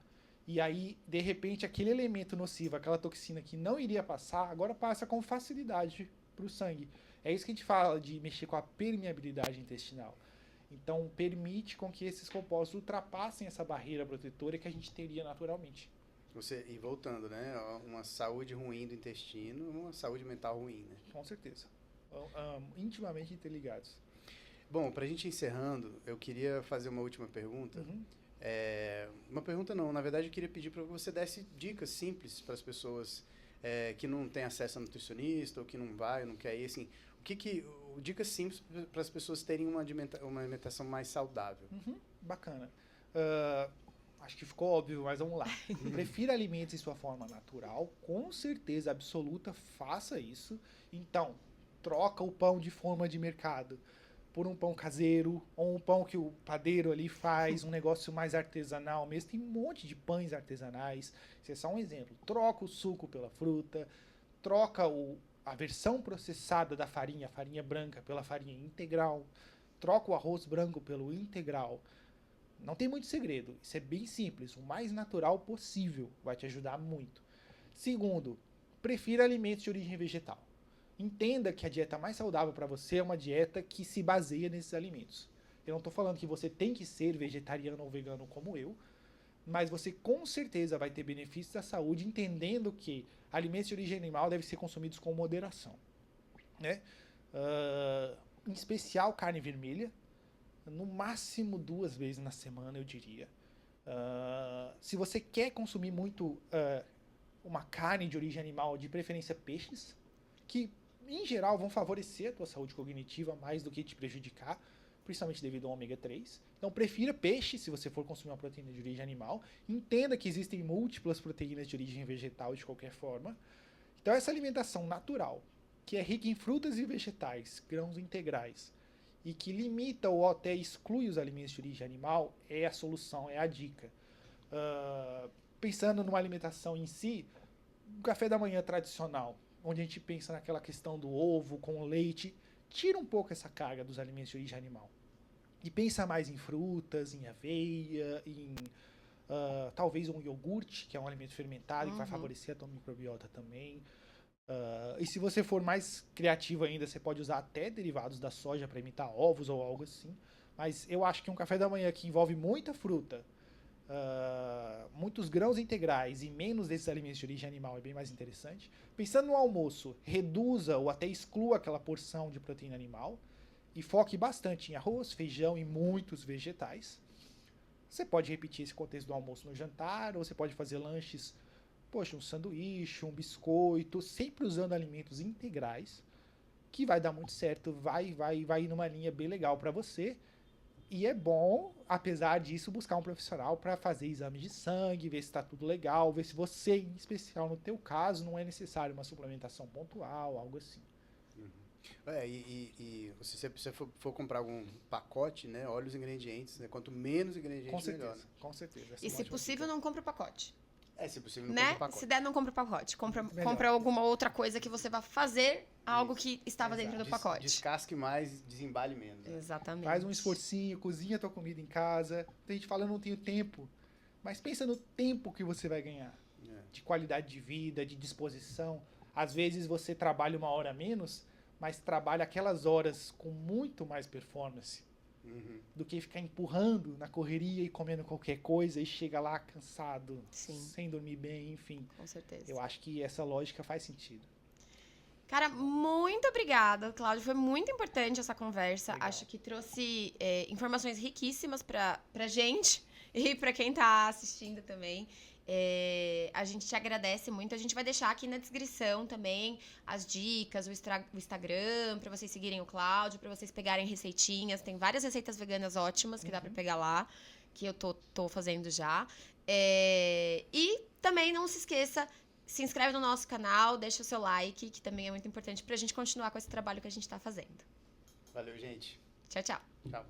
E aí, de repente, aquele elemento nocivo, aquela toxina que não iria passar, agora passa com facilidade para o sangue. É isso que a gente fala de mexer com a permeabilidade intestinal. Então, permite com que esses compostos ultrapassem essa barreira protetora que a gente teria naturalmente. E voltando, né? Uma saúde ruim do intestino, uma saúde mental ruim, né? Com certeza. Intimamente interligados. Bom, para a gente encerrando, eu queria fazer uma última pergunta. Uma pergunta não, na verdade eu queria pedir para que você desse dicas simples para as pessoas que não têm acesso a nutricionista ou que não vai, não quer ir, assim, dicas simples para as pessoas terem uma alimentação mais saudável. Bacana. Acho que ficou óbvio, mas vamos lá. Prefira alimentos em sua forma natural, com certeza absoluta, faça isso. Então, troca o pão de forma de mercado por um pão caseiro, ou um pão que o padeiro ali faz, um negócio mais artesanal mesmo. Tem um monte de pães artesanais. Isso é só um exemplo. Troca o suco pela fruta, troca a versão processada da farinha, a farinha branca, pela farinha integral, troca o arroz branco pelo integral. Não tem muito segredo, isso é bem simples, o mais natural possível, vai te ajudar muito. Segundo, prefira alimentos de origem vegetal. Entenda que a dieta mais saudável para você é uma dieta que se baseia nesses alimentos. Eu não estou falando que você tem que ser vegetariano ou vegano como eu, mas você com certeza vai ter benefícios à saúde entendendo que alimentos de origem animal devem ser consumidos com moderação, né? Em especial carne vermelha, no máximo 2 vezes na semana, eu diria. Se você quer consumir muito uma carne de origem animal, de preferência peixes, que em geral vão favorecer a tua saúde cognitiva mais do que te prejudicar, principalmente devido ao ômega 3. Então prefira peixe se você for consumir uma proteína de origem animal. Entenda que existem múltiplas proteínas de origem vegetal de qualquer forma. Então essa alimentação natural, que é rica em frutas e vegetais, grãos integrais, e que limita ou até exclui os alimentos de origem animal, é a solução, é a dica. Pensando numa alimentação em si, um café da manhã tradicional, onde a gente pensa naquela questão do ovo com leite, tira um pouco essa carga dos alimentos de origem animal. E pensa mais em frutas, em aveia, em talvez um iogurte, que é um alimento fermentado, que vai favorecer a tua microbiota também. E se você for mais criativo ainda, você pode usar até derivados da soja para imitar ovos ou algo assim. Mas eu acho que um café da manhã que envolve muita fruta, muitos grãos integrais e menos desses alimentos de origem animal é bem mais interessante. Pensando no almoço, reduza ou até exclua aquela porção de proteína animal e foque bastante em arroz, feijão e muitos vegetais. Você pode repetir esse contexto do almoço no jantar, ou você pode fazer lanches, poxa, um sanduíche, um biscoito, sempre usando alimentos integrais, que vai dar muito certo, vai ir numa linha bem legal para você. E é bom, apesar disso, buscar um profissional para fazer exames de sangue, ver se está tudo legal, ver se você, em especial no teu caso, não é necessário uma suplementação pontual, algo assim. Se você for comprar algum pacote, né, olha os ingredientes, né? Quanto menos ingredientes, melhor. Né? Com certeza. E se possível, não compra o pacote. Se possível, não né? compra o pacote. Se der, não compra o pacote. Compra alguma outra coisa que você vai fazer algo que estava dentro do pacote. Descasque mais, desembale menos. Né? Exatamente. Faz um esforcinho, cozinha a tua comida em casa. Tem gente falando, não tenho tempo. Mas pensa no tempo que você vai ganhar. De qualidade de vida, de disposição. Às vezes você trabalha 1 hora a menos, mas trabalha aquelas horas com muito mais performance do que ficar empurrando na correria e comendo qualquer coisa e chega lá cansado, sem dormir bem, enfim. Com certeza. Eu acho que essa lógica faz sentido. Cara, muito obrigada, Cláudio. Foi muito importante essa conversa. Legal. Acho que trouxe informações riquíssimas pra gente e pra quem tá assistindo também. A gente te agradece muito. A gente vai deixar aqui na descrição também as dicas, o Instagram, para vocês seguirem o Cláudio, para vocês pegarem receitinhas. Tem várias receitas veganas ótimas que dá para pegar lá, que eu tô fazendo já. E também não se esqueça, se inscreve no nosso canal, deixa o seu like, que também é muito importante pra gente continuar com esse trabalho que a gente tá fazendo. Valeu, gente. Tchau, tchau. Tchau.